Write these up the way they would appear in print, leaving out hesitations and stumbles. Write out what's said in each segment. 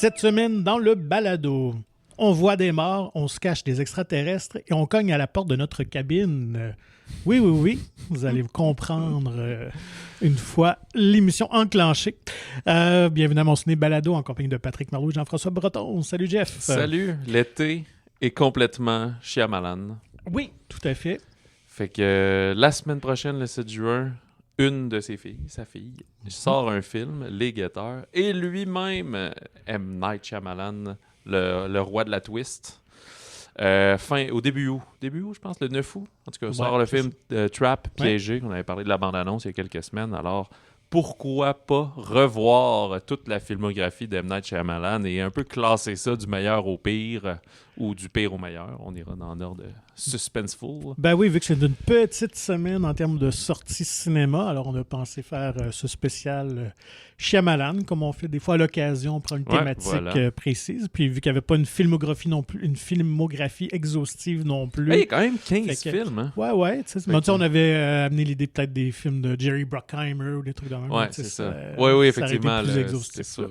Cette semaine, dans le balado, on voit des morts, on se cache des extraterrestres et on cogne à la porte de notre cabine. Oui, vous allez comprendre une fois l'émission enclenchée. Bienvenue à mon ciné balado en compagnie de Patrick Marleau et Jean-François Breton. Salut Jeff. Salut, l'été est complètement Shyamalan. Oui, tout à fait. Fait que la semaine prochaine, le 7 juin, une de sa fille, sort un film, Les Guetteurs, et lui-même, M. Night Shyamalan, le roi de la twist. Au début août, je pense, le 9 août. En tout cas, sort le film Trap, Piégé. On avait parlé de la bande-annonce il y a quelques semaines. Alors, pourquoi pas revoir toute la filmographie d'M. Night Shyamalan et un peu classer ça du meilleur au pire ou du pire au meilleur. On ira dans l'ordre suspenseful. Ben oui, vu que c'est une petite semaine en termes de sortie cinéma, alors on a pensé faire ce spécial Shyamalan, comme on fait des fois à l'occasion, on prend une thématique précise. Puis vu qu'il n'y avait pas une filmographie non plus, une filmographie exhaustive non plus. Il y a quand même 15 films. Hein? Ouais. On avait amené l'idée peut-être des films de Jerry Bruckheimer ou des trucs de même. Ouais, c'est ça. Oui, effectivement. C'est sur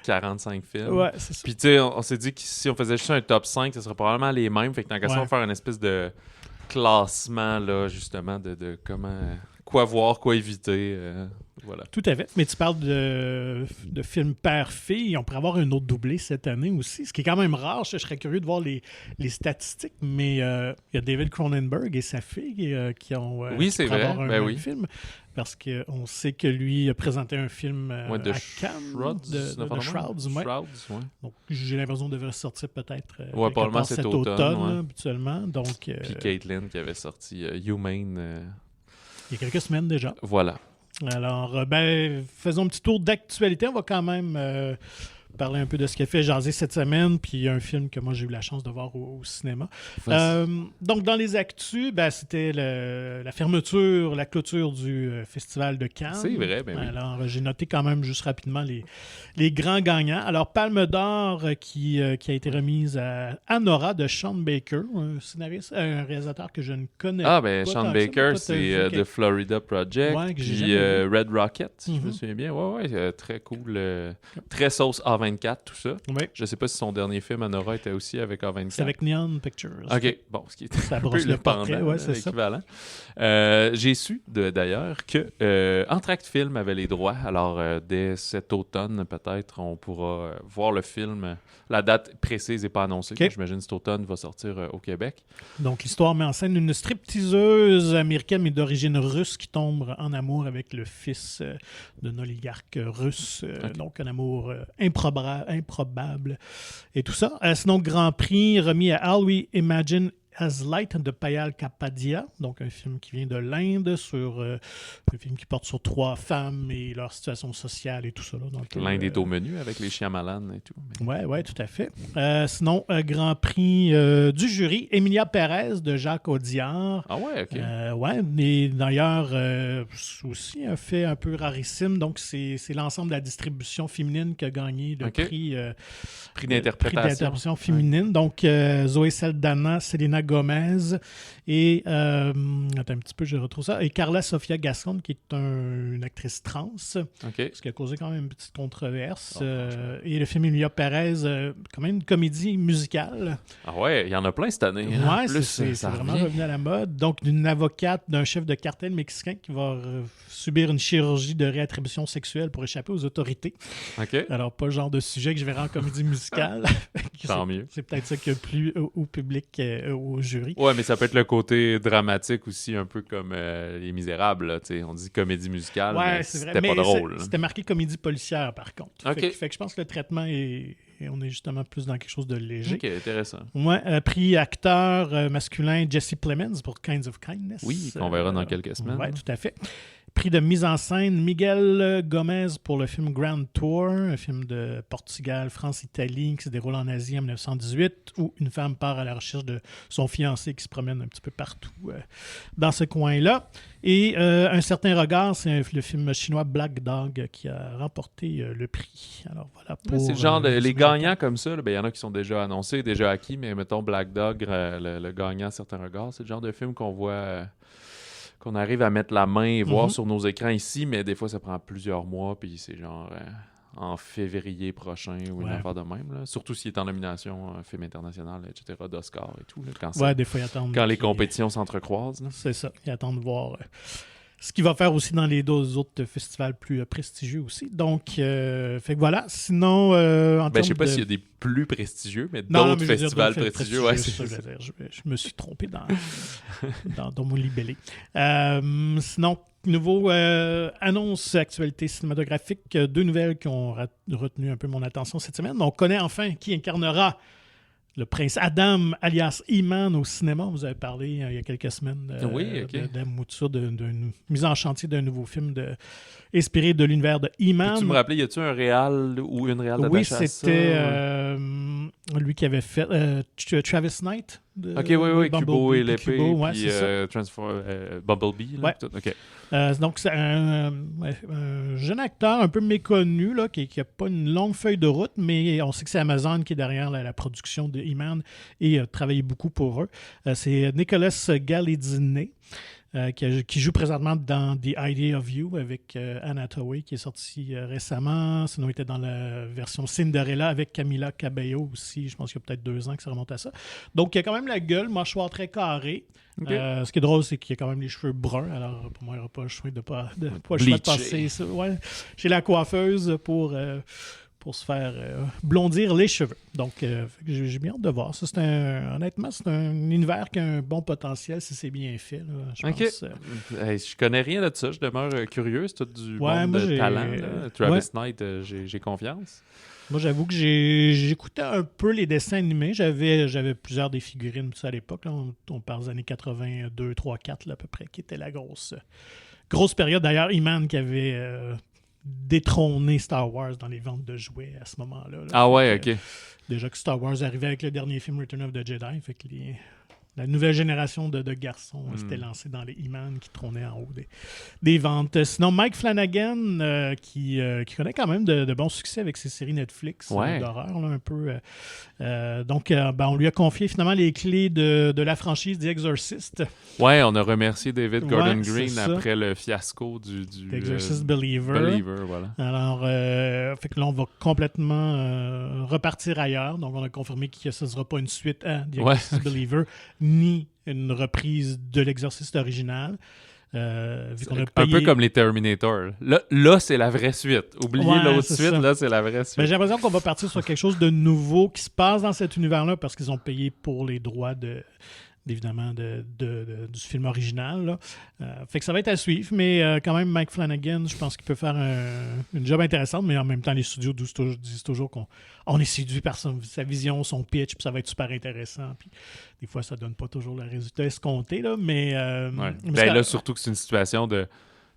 45 films. Ouais, c'est ça. Puis tu sais, on s'est dit que si on faisait juste un top 5, ce serait probablement les mêmes. Fait que tant qu'à ça, on va faire une espèce de classement, là, justement, de comment... quoi voir, quoi éviter. Voilà. Tout à fait. Mais tu parles de films père-fille. On pourrait avoir un autre doublé cette année aussi, ce qui est quand même rare. Je serais curieux de voir les statistiques, mais il y a David Cronenberg et sa fille qui ont c'est vrai. avoir un film. Parce qu'on sait que lui a présenté un film à Cannes, de Shrouds. Donc, j'ai l'impression qu'il devrait sortir peut-être probablement cet automne habituellement. Donc, puis Caitlin qui avait sorti Humane il y a quelques semaines déjà. Voilà. Alors, faisons un petit tour d'actualité. On va quand même parler un peu de ce qu'il a fait jaser cette semaine, puis un film que moi j'ai eu la chance de voir au cinéma. Donc, dans les actus, c'était la fermeture, la clôture du Festival de Cannes. C'est vrai, oui. Alors, j'ai noté quand même juste rapidement les grands gagnants. Alors, Palme d'Or qui a été remise à Anora de Sean Baker, un scénariste, un réalisateur que je ne connais pas. Sean Baker, c'est The Florida Project, puis Red Rocket, si je me souviens bien. Ouais, très cool. Très sauce A24, tout ça. Oui. Je sais pas si son dernier film, Anora, était aussi avec A24. C'est avec Neon Pictures. OK, bon, ce qui est ça brosse le portrait, c'est l'équivalent. J'ai su, d'ailleurs, que Entracte Film avait les droits. Alors, dès cet automne, peut-être, on pourra voir le film. La date précise n'est pas annoncée. Okay. J'imagine que cet automne va sortir au Québec. Donc, l'histoire met en scène une stripteaseuse américaine mais d'origine russe qui tombe en amour avec le fils d'un oligarque russe. Donc, un amour improbable et tout ça. Sinon, Grand Prix remis à All We Imagine As Light de Payal Kapadia, donc un film qui vient de l'Inde, un film qui porte sur 3 femmes et leur situation sociale et tout ça. L'Inde est au menu avec les Shyamalan et tout. Oui, tout à fait. Sinon, Grand Prix du jury, Emilia Pérez de Jacques Audiard. Ah ouais, OK. Et d'ailleurs, aussi un fait un peu rarissime. Donc, c'est l'ensemble de la distribution féminine qui a gagné le prix d'interprétation Ah ouais, il y en a plein cette année. Ouais, c'est vraiment revenu à la mode. Donc d'une avocate d'un chef de cartel mexicain qui va subir une chirurgie de réattribution sexuelle pour échapper aux autorités. Alors pas le genre de sujet que je verrai en comédie musicale. Tant mieux. C'est peut-être ça qui a plu au public, au jury. Ouais, mais ça peut être le côté dramatique aussi, un peu comme Les Misérables. Là, on dit comédie musicale, mais c'était pas drôle. C'était marqué comédie policière, par contre. Fait que je pense que le traitement on est justement plus dans quelque chose de léger. OK, intéressant. Ouais, prix acteur masculin Jesse Plemons pour Kinds of Kindness. Oui, qu'on verra dans quelques semaines. Oui, tout à fait. Prix de mise en scène, Miguel Gomez pour le film Grand Tour, un film de Portugal, France, Italie qui se déroule en Asie en 1918, où une femme part à la recherche de son fiancé qui se promène un petit peu partout dans ce coin-là. Et Un certain regard, c'est le film chinois Black Dog qui a remporté le prix. Alors voilà. C'est le genre les gagnants comme ça, il y en a qui sont déjà annoncés, déjà acquis, mais mettons Black Dog, le gagnant Un certain regard, c'est le genre de film qu'on voit... qu'on arrive à mettre la main et voir sur nos écrans ici, mais des fois, ça prend plusieurs mois, puis c'est genre... en février prochain ou une Ouais. affaire de même. Là. Surtout s'il est en nomination film international, etc., d'Oscar et tout. Là, Ouais, des fois, ils attendent. quand les compétitions s'entrecroisent. Là. C'est ça. Ils attendent de voir ce qu'il va faire aussi dans les deux autres festivals plus prestigieux aussi. Donc, fait que voilà. Sinon, en Je sais termes pas de... s'il y a des plus prestigieux, mais Non, d'autres mais je veux dire, festivals d'autres prestigieux. Ouais, c'est ça que je veux dire. Je me suis trompé dans mon libellé. Sinon, nouveau annonce actualité cinématographique. Deux nouvelles qui ont retenu un peu mon attention cette semaine. On connaît enfin qui incarnera le prince Adam, alias He-Man, au cinéma. Vous avez parlé il y a quelques semaines Oui, ok. de mouture, d'une mise en chantier d'un nouveau film inspiré de l'univers de He-Man. Peux-tu me rappeler, y a-tu un réal ou une réal Oui, d'attache à ça? c'était lui qui avait fait Travis Knight. Ok, oui, Kubo et l'épée, Kubo, ouais, puis c'est Bumblebee. Là, Ouais. tout. Ok. donc, c'est un jeune acteur un peu méconnu, là, qui n'a pas une longue feuille de route, mais on sait que c'est Amazon qui est derrière la production de He-Man et a travaillé beaucoup pour eux. C'est Nicholas Galitzine. Qui joue présentement dans The Idea of You avec Anne Hathaway, qui est sorti récemment. Sinon, il était dans la version Cinderella avec Camila Cabello aussi. Je pense qu'il y a peut-être 2 ans que ça remonte à ça. Donc, il y a quand même la gueule, mâchoire très carrée. Okay. Ce qui est drôle, c'est qu'il y a quand même les cheveux bruns. Alors, pour moi, il n'y aura pas le choix de passer ça. Ouais, chez la coiffeuse pour se faire blondir les cheveux. Donc, j'ai bien hâte de voir. Ça, honnêtement, c'est un univers qui a un bon potentiel si c'est bien fait. Là, je pense. Je connais rien de ça. Je demeure curieux. C'est tout du monde de talent. Là. Travis Knight, j'ai confiance. Moi, j'avoue que j'écoutais un peu les dessins animés. J'avais plusieurs des figurines à l'époque. Là. On parle des années 82, 3, 4 là, à peu près, qui était la grosse période. D'ailleurs, He-Man qui avait détrôné Star Wars dans les ventes de jouets à ce moment-là. Là. Ah ouais, ok. Déjà que Star Wars arrivait avec le dernier film Return of the Jedi, fait que la nouvelle génération de garçons s'était lancée dans les He-Man qui trônaient en haut des ventes. Sinon, Mike Flanagan, qui connaît quand même de bons succès avec ses séries Netflix d'horreur, là, un peu. Donc, on lui a confié finalement les clés de la franchise The Exorcist. Ouais, on a remercié David Gordon Green après le fiasco du The Exorcist Believer. Voilà. Alors, fait que là, on va complètement repartir ailleurs. Donc, on a confirmé que ce ne sera pas une suite à The Exorcist Believer, ni une reprise de l'exorciste original. Un peu comme les Terminator. Là c'est la vraie suite. Oubliez l'autre suite, là, c'est la vraie suite. J'ai l'impression qu'on va partir sur quelque chose de nouveau qui se passe dans cet univers-là parce qu'ils ont payé pour les droits évidemment du film original. Là. Fait que ça va être à suivre, mais quand même, Mike Flanagan, je pense qu'il peut faire une job intéressante, mais en même temps, les studios disent toujours qu'on est séduit par sa vision, son pitch, puis ça va être super intéressant. Puis des fois, ça donne pas toujours le résultat escompté, là, mais... là, surtout que c'est une situation de...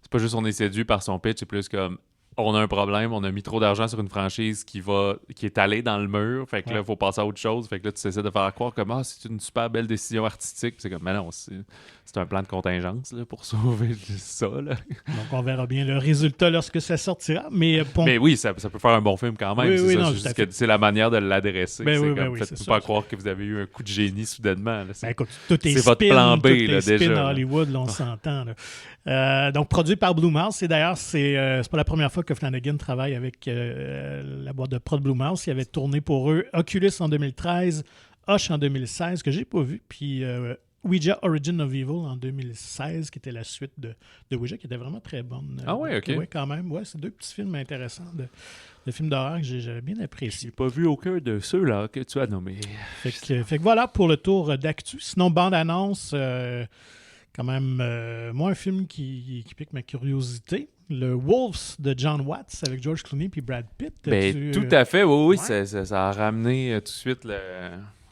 C'est pas juste on est séduit par son pitch, c'est plus comme... On a un problème, on a mis trop d'argent sur une franchise qui est allée dans le mur, fait que là, il faut passer à autre chose, fait que là, tu essaies de faire croire que c'est une super belle décision artistique, c'est comme, mais non, c'est un plan de contingence là, pour sauver ça. Là. Donc, on verra bien le résultat lorsque ça sortira, mais oui, ça peut faire un bon film quand même, c'est la manière de l'adresser, faites-vous pas croire que vous avez eu un coup de génie soudainement. Là, écoute, tout est votre plan B, là, déjà. À Hollywood, là, on s'entend. Donc, produit par Blumhouse, et d'ailleurs, c'est pas la première fois que Flanagan travaille avec la boîte de prod Blumhouse. Il avait tourné pour eux Oculus en 2013, Hush en 2016, que j'ai pas vu, puis Ouija Origin of Evil en 2016, qui était la suite de Ouija, qui était vraiment très bonne. Ah ouais, ok. Ouais, quand même. Ouais, c'est 2 petits films intéressants de films d'horreur que j'ai bien apprécié. J'ai pas vu aucun de ceux-là que tu as nommés. Fait que voilà pour le tour d'actu. Sinon, bande-annonce... quand même, moi, un film qui pique ma curiosité. Le Wolves de John Watts avec George Clooney puis Brad Pitt. Tout à fait, oui. Ça a ramené tout de suite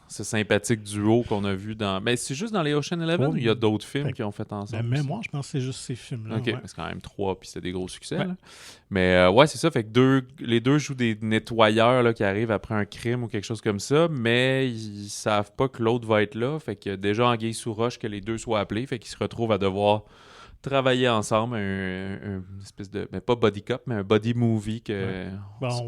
ce sympathique duo qu'on a vu dans... Mais c'est juste dans les Ocean Eleven ou il y a d'autres films qui ont fait ensemble? Mais moi, je pense que c'est juste ces films-là. OK, c'est quand même 3 puis c'est des gros succès. Là. Mais c'est ça. Fait que les deux jouent des nettoyeurs là, qui arrivent après un crime ou quelque chose comme ça, mais ils savent pas que l'autre va être là. Fait que déjà anguille sous roche que les deux soient appelés. Fait qu'ils se retrouvent à devoir travailler ensemble, une espèce de... Mais pas body cop, mais un body movie que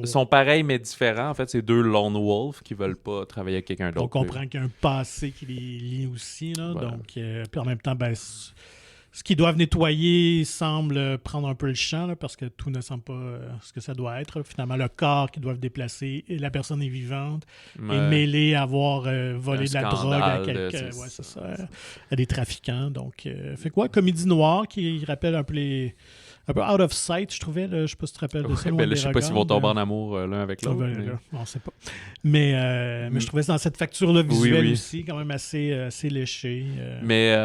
sont pareils mais différents. En fait, c'est 2 lone wolves qui veulent pas travailler avec quelqu'un d'autre. On comprend qu'il y a un passé qui les lie aussi. Là, voilà. Donc, puis en même temps, ce qu'ils doivent nettoyer semble prendre un peu le champ, là, parce que tout ne semble pas ce que ça doit être. Finalement, le corps qu'ils doivent déplacer, et la personne est vivante, est mêlée à avoir volé de la drogue à quelqu'un. Ouais, c'est ça, à des trafiquants. Donc, fait quoi, comédie noire qui rappelle un peu un peu out of sight, je trouvais. Là, je sais pas si tu te rappelles de ça. Je sais pas s'ils vont tomber en amour l'un avec l'autre. On sait pas. Mais je trouvais dans cette facture-là visuelle aussi, quand même assez léché. Mais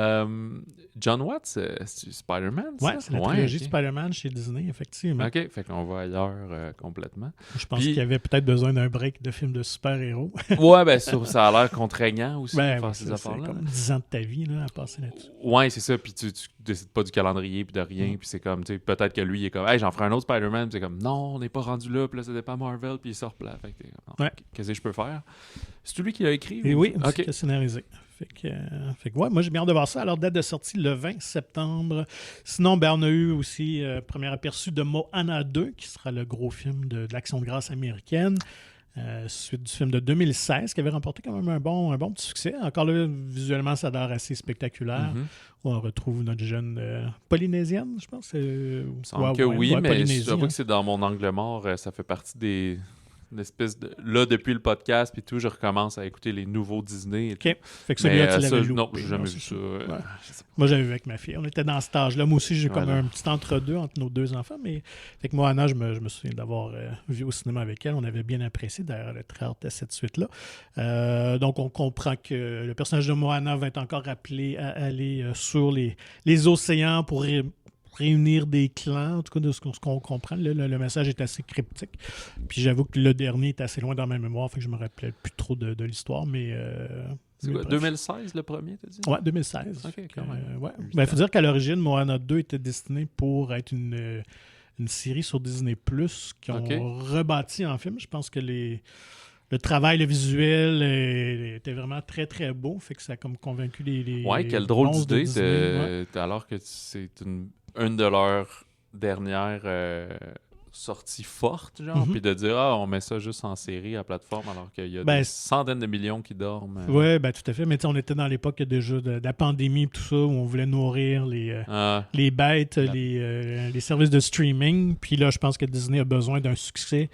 John Watts, c'est Spider-Man, ça? Ouais, c'est la trilogie de Spider-Man chez Disney, effectivement. OK, fait qu'on va ailleurs complètement. Je pense qu'il y avait peut-être besoin d'un break de films de super-héros. Ouais, ben ça a l'air contraignant aussi de faire ces affaires-là. C'est comme 10 ans de ta vie là, à passer là-dessus. Ouais, c'est ça, puis tu décides pas du calendrier puis de rien, puis c'est comme, tu sais, peut-être que lui, il est comme, hey, j'en ferai un autre Spider-Man, puis c'est comme, non, on n'est pas rendu là, puis là, c'était pas Marvel, puis il sort plat. Fait que, qu'est-ce que je peux faire? C'est lui qui l'a écrit? Et oui, c'est qui a scénarisé. Fait que ouais, moi j'ai bien hâte de voir ça. Alors, date de sortie le 20 septembre. Sinon, on a eu aussi premier aperçu de Moana 2, qui sera le gros film de l'action de grâce américaine. Suite du film de 2016, qui avait remporté quand même un bon petit succès. Encore là, visuellement, ça a l'air assez spectaculaire. On retrouve notre jeune Polynésienne, je pense. Il me semble que oui, mais j'avoue que c'est dans mon angle mort. Ça fait partie des... Une espèce de... Là, depuis le podcast puis tout, je recommence à écouter les nouveaux Disney. OK. Fait que celui-là, tu l'avais loupé. Non, j'ai jamais vu ça. Ouais. Moi, j'avais vu avec ma fille. On était dans cet âge-là. Moi aussi, j'ai comme un petit entre-deux entre nos deux enfants. Mais fait que moi, Anna, je me souviens d'avoir vu au cinéma avec elle. On avait bien apprécié. D'ailleurs, elle a très hâte à cette suite-là. Donc, on comprend que le personnage de Moana va être encore appelé à aller sur les océans pour réunir des clans, en tout cas de ce qu'on comprend. Le message est assez cryptique. Puis j'avoue que le dernier est assez loin dans ma mémoire, fait que je me rappelais plus trop de l'histoire, mais... c'est quoi, 2016 le premier, t'as dit? Ouais, 2016. OK, quand même. Ouais. Ben, faut dire qu'à l'origine, Moana 2 était destiné pour être une série sur Disney+, qui ont rebâti en film. Je pense que le travail, le visuel était vraiment très, très beau. Fait que ça a comme convaincu les ouais, quelle drôle d'idée. Alors que c'est une de leurs dernières sorties fortes, genre, puis de dire, on met ça juste en série à plateforme, alors qu'il y a des centaines de millions qui dorment. Oui, ben, tout à fait. Mais on était dans l'époque déjà de la pandémie, tout ça, où on voulait nourrir les bêtes, les services de streaming. Puis là, je pense que Disney a besoin d'un succès.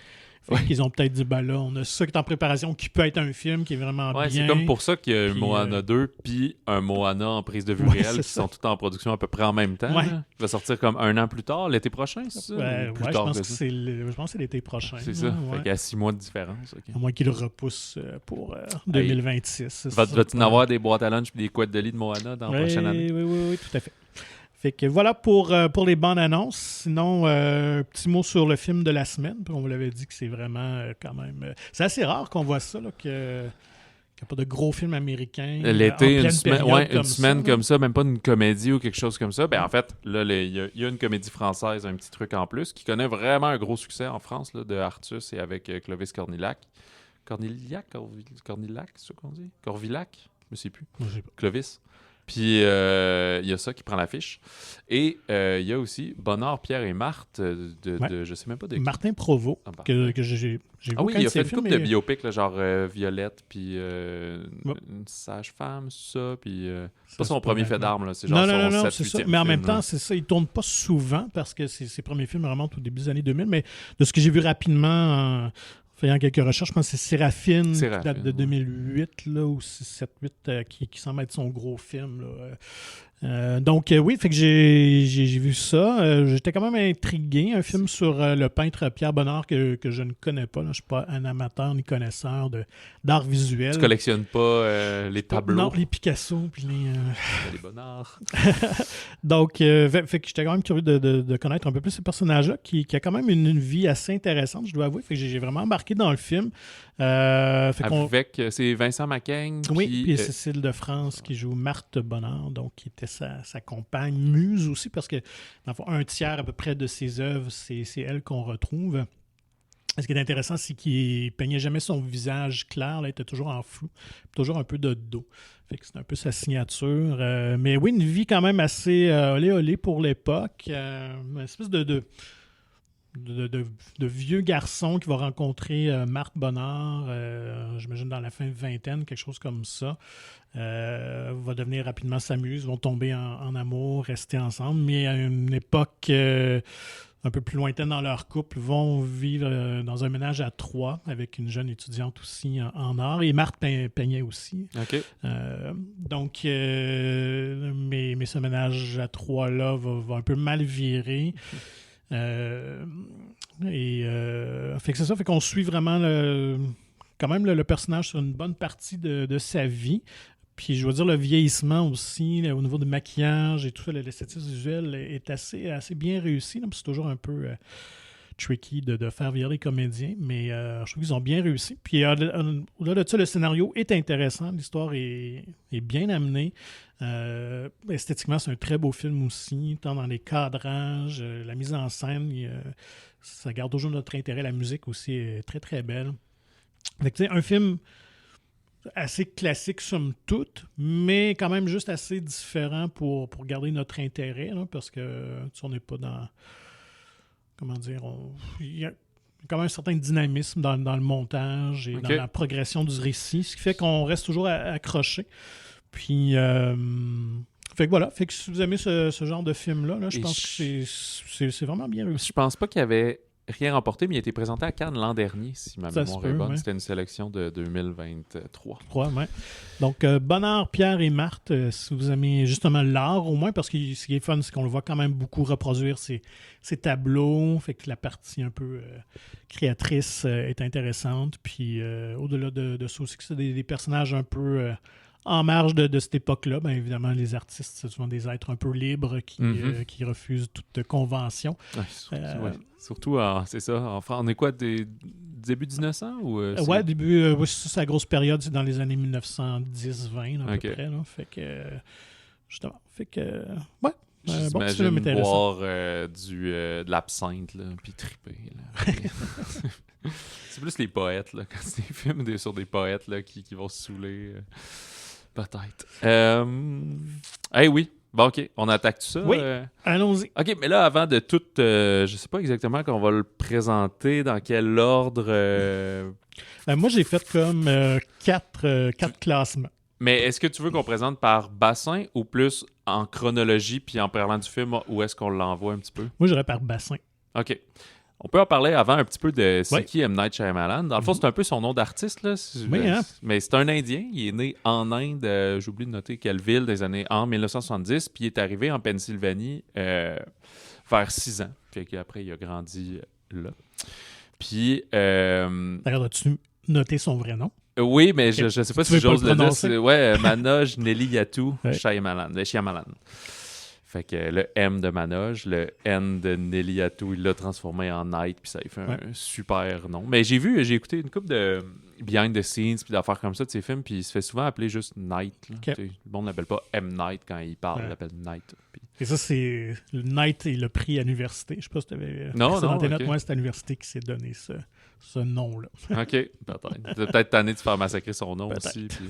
Ils ont peut-être dit, là, on a ça qui est en préparation, qui peut être un film qui est vraiment bien. C'est comme pour ça qu'il y a un Moana 2 puis un Moana en prise de vue réelle qui sont tous en production à peu près en même temps. Il va sortir comme 1 an plus tard, l'été prochain, c'est ça? Je pense que c'est l'été prochain. C'est ça. Fait qu'il y a 6 mois de différence. À moins qu'il le repousse pour 2026. Va-t-il en avoir des boîtes à lunch et des couettes de lit de Moana dans la prochaine année? Oui, tout à fait. Fait que voilà pour les bandes annonces. Sinon, un petit mot sur le film de la semaine. On vous l'avait dit que c'est vraiment quand même... c'est assez rare qu'on voit ça, qu'il n'y a pas de gros films américains. L'été, une semaine comme ça, même pas une comédie ou quelque chose comme ça. Ben, en fait, là, il y a une comédie française, un petit truc en plus, qui connaît vraiment un gros succès en France, là, de Artus et avec Clovis Cornillac. Cornillac, c'est ça qu'on dit? Corvillac? Je me sais plus. Clovis. Puis, il y a ça qui prend l'affiche. Et il y a aussi Bonnard, Pierre et Marthe de je sais même pas de qui. Martin Provost, que j'ai vu. Ah oui, il a fait une couple de biopics, là, genre Violette, puis une sage-femme, ça, puis c'est pas son premier fait d'armes, là, c'est genre son 7-8e c'est ça. film. Mais en même temps, c'est ça, il tourne pas souvent parce que ses premiers films remontent au début des années 2000, mais de ce que j'ai vu rapidement... faisant quelques recherches, je pense que c'est Séraphine qui date de 2008, là, ou 7-8, qui semble être son gros film. Là. Donc, oui, fait que j'ai vu ça. J'étais quand même intrigué. Un film sur le peintre Pierre Bonnard que je ne connais pas. Là. Je ne suis pas un amateur ni connaisseur d'art visuel. Tu collectionnes pas les tableaux? Non, les Picasso puis les Bonnard. Donc, fait que j'étais quand même curieux de connaître un peu plus ce personnage-là qui a quand même une vie assez intéressante, je dois avouer. Fait que j'ai vraiment embarqué dans le film. C'est Vincent Macaigne. Oui, puis Cécile de France qui joue Marthe Bonnard, donc qui était sa compagne, muse aussi, parce que dans le fond, un tiers à peu près de ses œuvres, c'est elle qu'on retrouve. Ce qui est intéressant, c'est qu'il ne peignait jamais son visage clair, là, il était toujours en flou, toujours un peu de dos. Fait que c'est un peu sa signature. Mais oui, une vie quand même assez olé-olé pour l'époque. Une espèce de de vieux garçon qui va rencontrer Marthe Bonnard, j'imagine dans la fin de vingtaine, quelque chose comme ça. Va devenir rapidement s'amuse, vont tomber en amour, rester ensemble, mais à une époque un peu plus lointaine dans leur couple, vont vivre dans un ménage à 3 avec une jeune étudiante aussi en art, et Marthe peignait aussi. OK. Donc, mais ce ménage à 3-là va un peu mal virer. Fait que c'est ça, fait qu'on suit vraiment quand même le personnage sur une bonne partie de sa vie. Puis je veux dire, le vieillissement aussi, là, au niveau du maquillage et tout ça, l'esthétisme visuel est assez bien réussi. Là, c'est toujours un peu tricky de faire vieillir les comédiens, mais je trouve qu'ils ont bien réussi. Puis au-delà de ça, le scénario est intéressant, l'histoire est bien amenée. Esthétiquement, c'est un très beau film aussi, tant dans les cadrages, la mise en scène, ça garde toujours notre intérêt. La musique aussi est très très belle. Fait que, tu sais, un film assez classique somme toute, mais quand même juste assez différent pour garder notre intérêt, là, parce que on n'est pas dans... Comment dire? Il y a quand même un certain dynamisme dans le montage et dans la progression du récit, ce qui fait qu'on reste toujours accroché. Puis, fait que voilà, fait que si vous aimez ce genre de film-là, je pense que c'est vraiment bien réussi. Je pense pas qu'il y avait rien remporté, mais il a été présenté à Cannes l'an dernier, si ma mémoire est bonne. Ouais. C'était une sélection de 2023. Ouais. Donc, Bonnard, Pierre et Marthe, si vous aimez justement l'art, au moins, parce que ce qui est fun, c'est qu'on le voit quand même beaucoup reproduire ses tableaux, fait que la partie un peu créatrice est intéressante. Puis, au-delà de ça aussi, que c'est des personnages un peu... en marge de cette époque-là, bien évidemment, les artistes, c'est souvent des êtres un peu libres qui refusent toute convention. Surtout, c'est ça, en France, on est quoi, début 1900? Début, c'est la grosse période, c'est dans les années 1910-20 à peu près. Là, fait que, justement, ouais. J'imagine boire de l'absinthe, puis triper. C'est plus les poètes, là, quand c'est des films sur des poètes là, qui vont se saouler. Peut-être. Oui. Bon, OK. On attaque tout ça? Oui. Allons-y. OK, mais là, avant de tout... je sais pas exactement comment on va le présenter, dans quel ordre... moi, j'ai fait comme 4 classements. Mais est-ce que tu veux qu'on présente par bassin ou plus en chronologie, puis en parlant du film, où est-ce qu'on l'envoie un petit peu? Moi, j'irais par bassin. OK. On peut en parler avant un petit peu de c'est qui M. Night Shyamalan. Dans le fond, c'est un peu son nom d'artiste, là. Mais c'est un Indien. Il est né en Inde, j'ai oublié de noter quelle ville, en 1970, puis il est arrivé en Pennsylvanie vers 6 ans. Puis après, il a grandi là. Puis... D'ailleurs, as-tu noté son vrai nom? Oui, mais je ne sais pas si j'ose le dire. Manoj Neliyatu Shyamalan. Fait que le M de Manoj, le N de Neliyatu, il l'a transformé en Night, puis ça lui fait un super nom. Mais j'ai écouté une couple de behind the scenes, puis d'affaires comme ça de ces films, puis il se fait souvent appeler juste Night. Le monde l'appelle pas M. Night quand il parle, il l'appelle Night. Puis... Et ça, c'est le Night et le prix à l'université. Je sais pas si tu avais présenté notre moi, c'est à l'université qui s'est donné ce nom-là. OK, peut-être. Peut-être tanné de faire massacrer son nom aussi. Puis...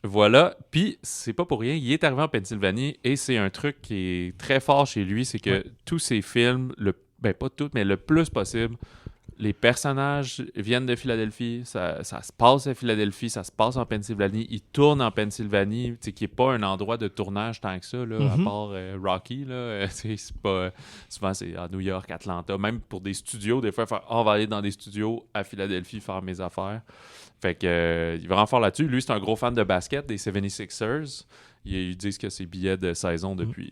voilà, puis c'est pas pour rien, il est arrivé en Pennsylvanie et c'est un truc qui est très fort chez lui, c'est que tous ses films, pas tous, mais le plus possible, les personnages viennent de Philadelphie, ça se passe à Philadelphie, ça se passe en Pennsylvanie, il tourne en Pennsylvanie, qui n'est pas un endroit de tournage tant que ça, là, à part Rocky, là, c'est pas, souvent c'est à New York, Atlanta, même pour des studios, des fois, on va aller dans des studios à Philadelphie faire mes affaires. Fait que il va vraiment fort là-dessus. Lui, c'est un gros fan de basket, des 76ers. Ils disent que c'est billets de saison depuis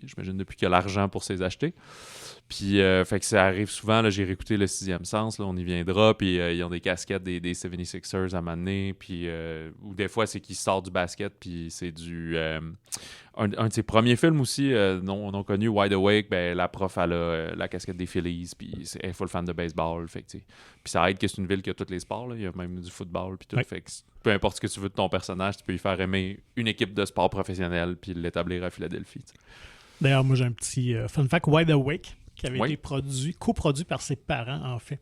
qu'il a l'argent pour s'les acheter. Puis, fait que ça arrive souvent. Là, j'ai réécouté le Sixième Sens, là, on y viendra. Puis, ils ont des casquettes des 76ers à m'amener. Puis, ou des fois, c'est qu'ils sortent du basket. Puis, c'est du. Un de ses premiers films aussi, non connu, Wide Awake, la prof, elle a la casquette des Phillies. Puis, elle est full fan de baseball. Fait que, puis, ça aide que c'est une ville qui a tous les sports. Là. Il y a même du football. Puis tout. Fait que peu importe ce que tu veux de ton personnage, tu peux lui faire aimer une équipe de sport professionnel. Puis, l'établir à Philadelphie. T'sais. D'ailleurs, moi, j'ai un petit fun fact. Wide Awake, qui avait été coproduit par ses parents, en fait.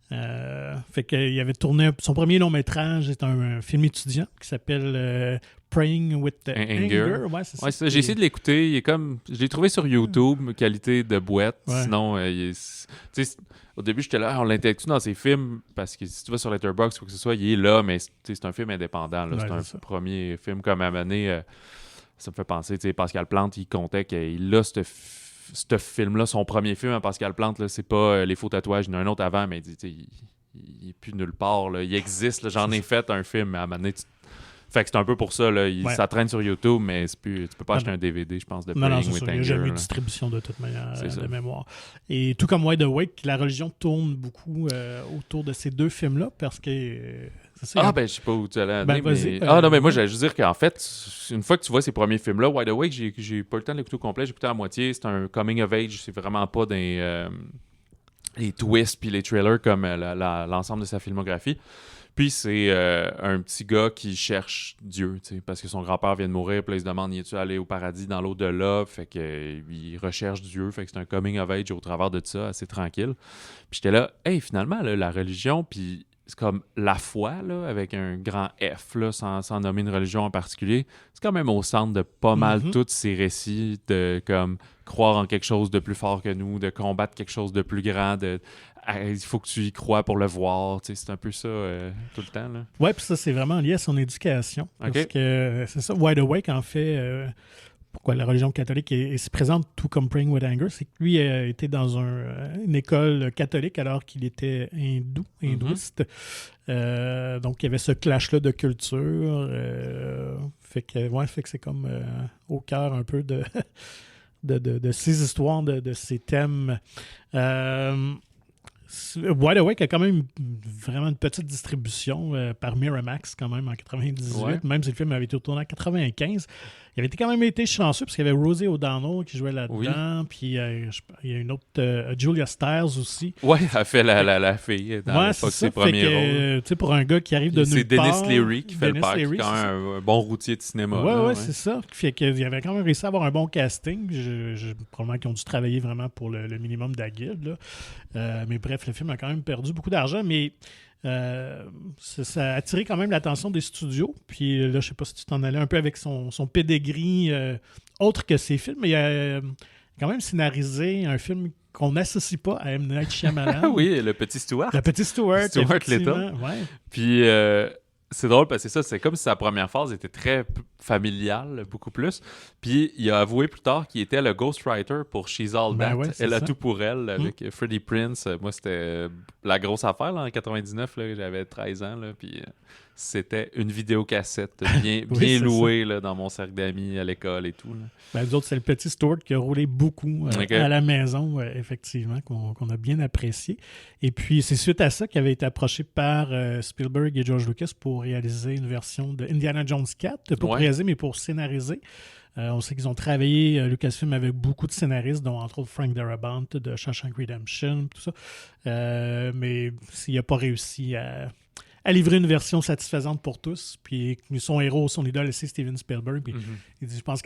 Fait qu'il avait tourné son premier long métrage, c'est un film étudiant qui s'appelle Praying with Anger. Ouais, c'est Ouais, ça. j'ai essayé de l'écouter. Je l'ai trouvé sur YouTube, qualité de boîte. Ouais. Sinon, tu sais, au début, j'étais là, on l'intègre dans ses films parce que si tu vas sur Letterboxd ou quoi que ce soit, il est là, mais c'est un film indépendant. Là. Ouais, c'est un c'est ça. premier film comme à mener. Ça me fait penser, tu sais, Pascal Plante, il comptait qu'il a ce film-là, son premier film à Pascal Plante, là, c'est pas les faux tatouages, il y en a un autre avant, mais il dit, tu sais, il est plus nulle part. Là. Il existe. Là. J'en ai fait un film, mais à un moment donné, fait que c'est un peu pour ça. Là. Ouais. Ça traîne sur YouTube, mais tu peux pas acheter non. un DVD, je pense, de Non, Praying c'est with ça. Il n'y Anger. a jamais eu de là. distribution de toute manière C'est ça. de mémoire. Et tout comme Wide Awake, la religion tourne beaucoup autour de ces deux films-là parce que c'est ça. Ah, ben, je sais pas où tu allais Ben, aller, vas-y, mais... Ah, non, mais moi, j'allais juste dire qu'en fait, une fois que tu vois ces premiers films-là, Wide Awake, j'ai pas eu le temps de l'écouter au complet, j'ai écouté à moitié. C'est un coming of age, c'est vraiment pas des les twists puis les trailers comme l'ensemble de sa filmographie. Puis c'est un petit gars qui cherche Dieu, tu sais, parce que son grand-père vient de mourir, puis là, il se demande, y est-tu allé au paradis dans l'au-delà? Fait que il recherche Dieu, fait que c'est un coming of age au travers de ça, assez tranquille. Puis j'étais là, hey, finalement, là, la religion, puis c'est comme la foi, là, avec un grand F, là, sans nommer une religion en particulier, c'est quand même au centre de pas mal tous ces récits de comme croire en quelque chose de plus fort que nous, de combattre quelque chose de plus grand, il faut que tu y crois pour le voir. Tu sais, c'est un peu ça tout le temps. Là. Oui, puis ça, c'est vraiment lié à son éducation. Parce Ok. que c'est ça, Wide Awake, en fait, pourquoi la religion catholique est présente tout comme Praying with Anger, c'est que lui était dans une école catholique alors qu'il était hindouiste. Donc, il y avait ce clash-là de culture. Fait que c'est comme au cœur un peu de ces histoires, de ces thèmes. Wide Awake a quand même vraiment une petite distribution par Miramax quand même en 98, Ouais. même si le film avait été tourné en 95. Il avait quand même été chanceux parce qu'il y avait Rosie O'Donnell qui jouait là-dedans, puis il y a une autre, Julia Stiles aussi. Ouais, elle fait la fille dans Ouais, l'époque, c'est ça. ses premiers Fait rôles. que, tu sais, pour un gars qui arrive de C'est nulle Dennis part... Leary qui fait le Dennis père, qui est Leary, quand c'est ça. même un bon routier de cinéma. Ouais, là, ouais, c'est ça. Fait qu'il avait quand même réussi à avoir un bon casting. Probablement qu'ils ont dû travailler vraiment pour le minimum de la guilde. Là. Mais bref, le film a quand même perdu beaucoup d'argent, mais ça a attiré quand même l'attention des studios. Puis là, je sais pas si tu t'en allais un peu avec son pedigree autre que ses films, mais il a quand même scénarisé un film qu'on n'associe pas à M. Night Shyamalan. Oui, le petit Stuart. Le petit Stuart. Stuart effectivement. Little. Ouais. Puis c'est drôle parce que c'est comme si sa première phase était très familiale, beaucoup plus. Puis il a avoué plus tard qu'il était le ghostwriter pour She's All Ben That. ouais, c'est Elle a ça. tout pour elle avec Freddie Prinze. Moi, c'était la grosse affaire là, en 99. Là, j'avais 13 ans. Là, puis c'était une vidéocassette bien, Oui, bien c'est louée là, dans mon cercle d'amis à l'école et tout. Là. Ben, nous autres, c'est le petit Stuart qui a roulé beaucoup Ok. à la maison, effectivement, qu'on a bien apprécié. Et puis, c'est suite à ça qu'il avait été approché par Spielberg et George Lucas pour réaliser une version de Indiana Jones 4, pas pour Ouais. réaliser, mais pour scénariser. On sait qu'ils ont travaillé, Lucasfilm, avec beaucoup de scénaristes, dont entre autres Frank Darabont de Shawshank Redemption, tout ça. Mais il n'a pas réussi à livrer une version satisfaisante pour tous. Puis son héros, son idole, c'est Steven Spielberg. Puis il dit, je pense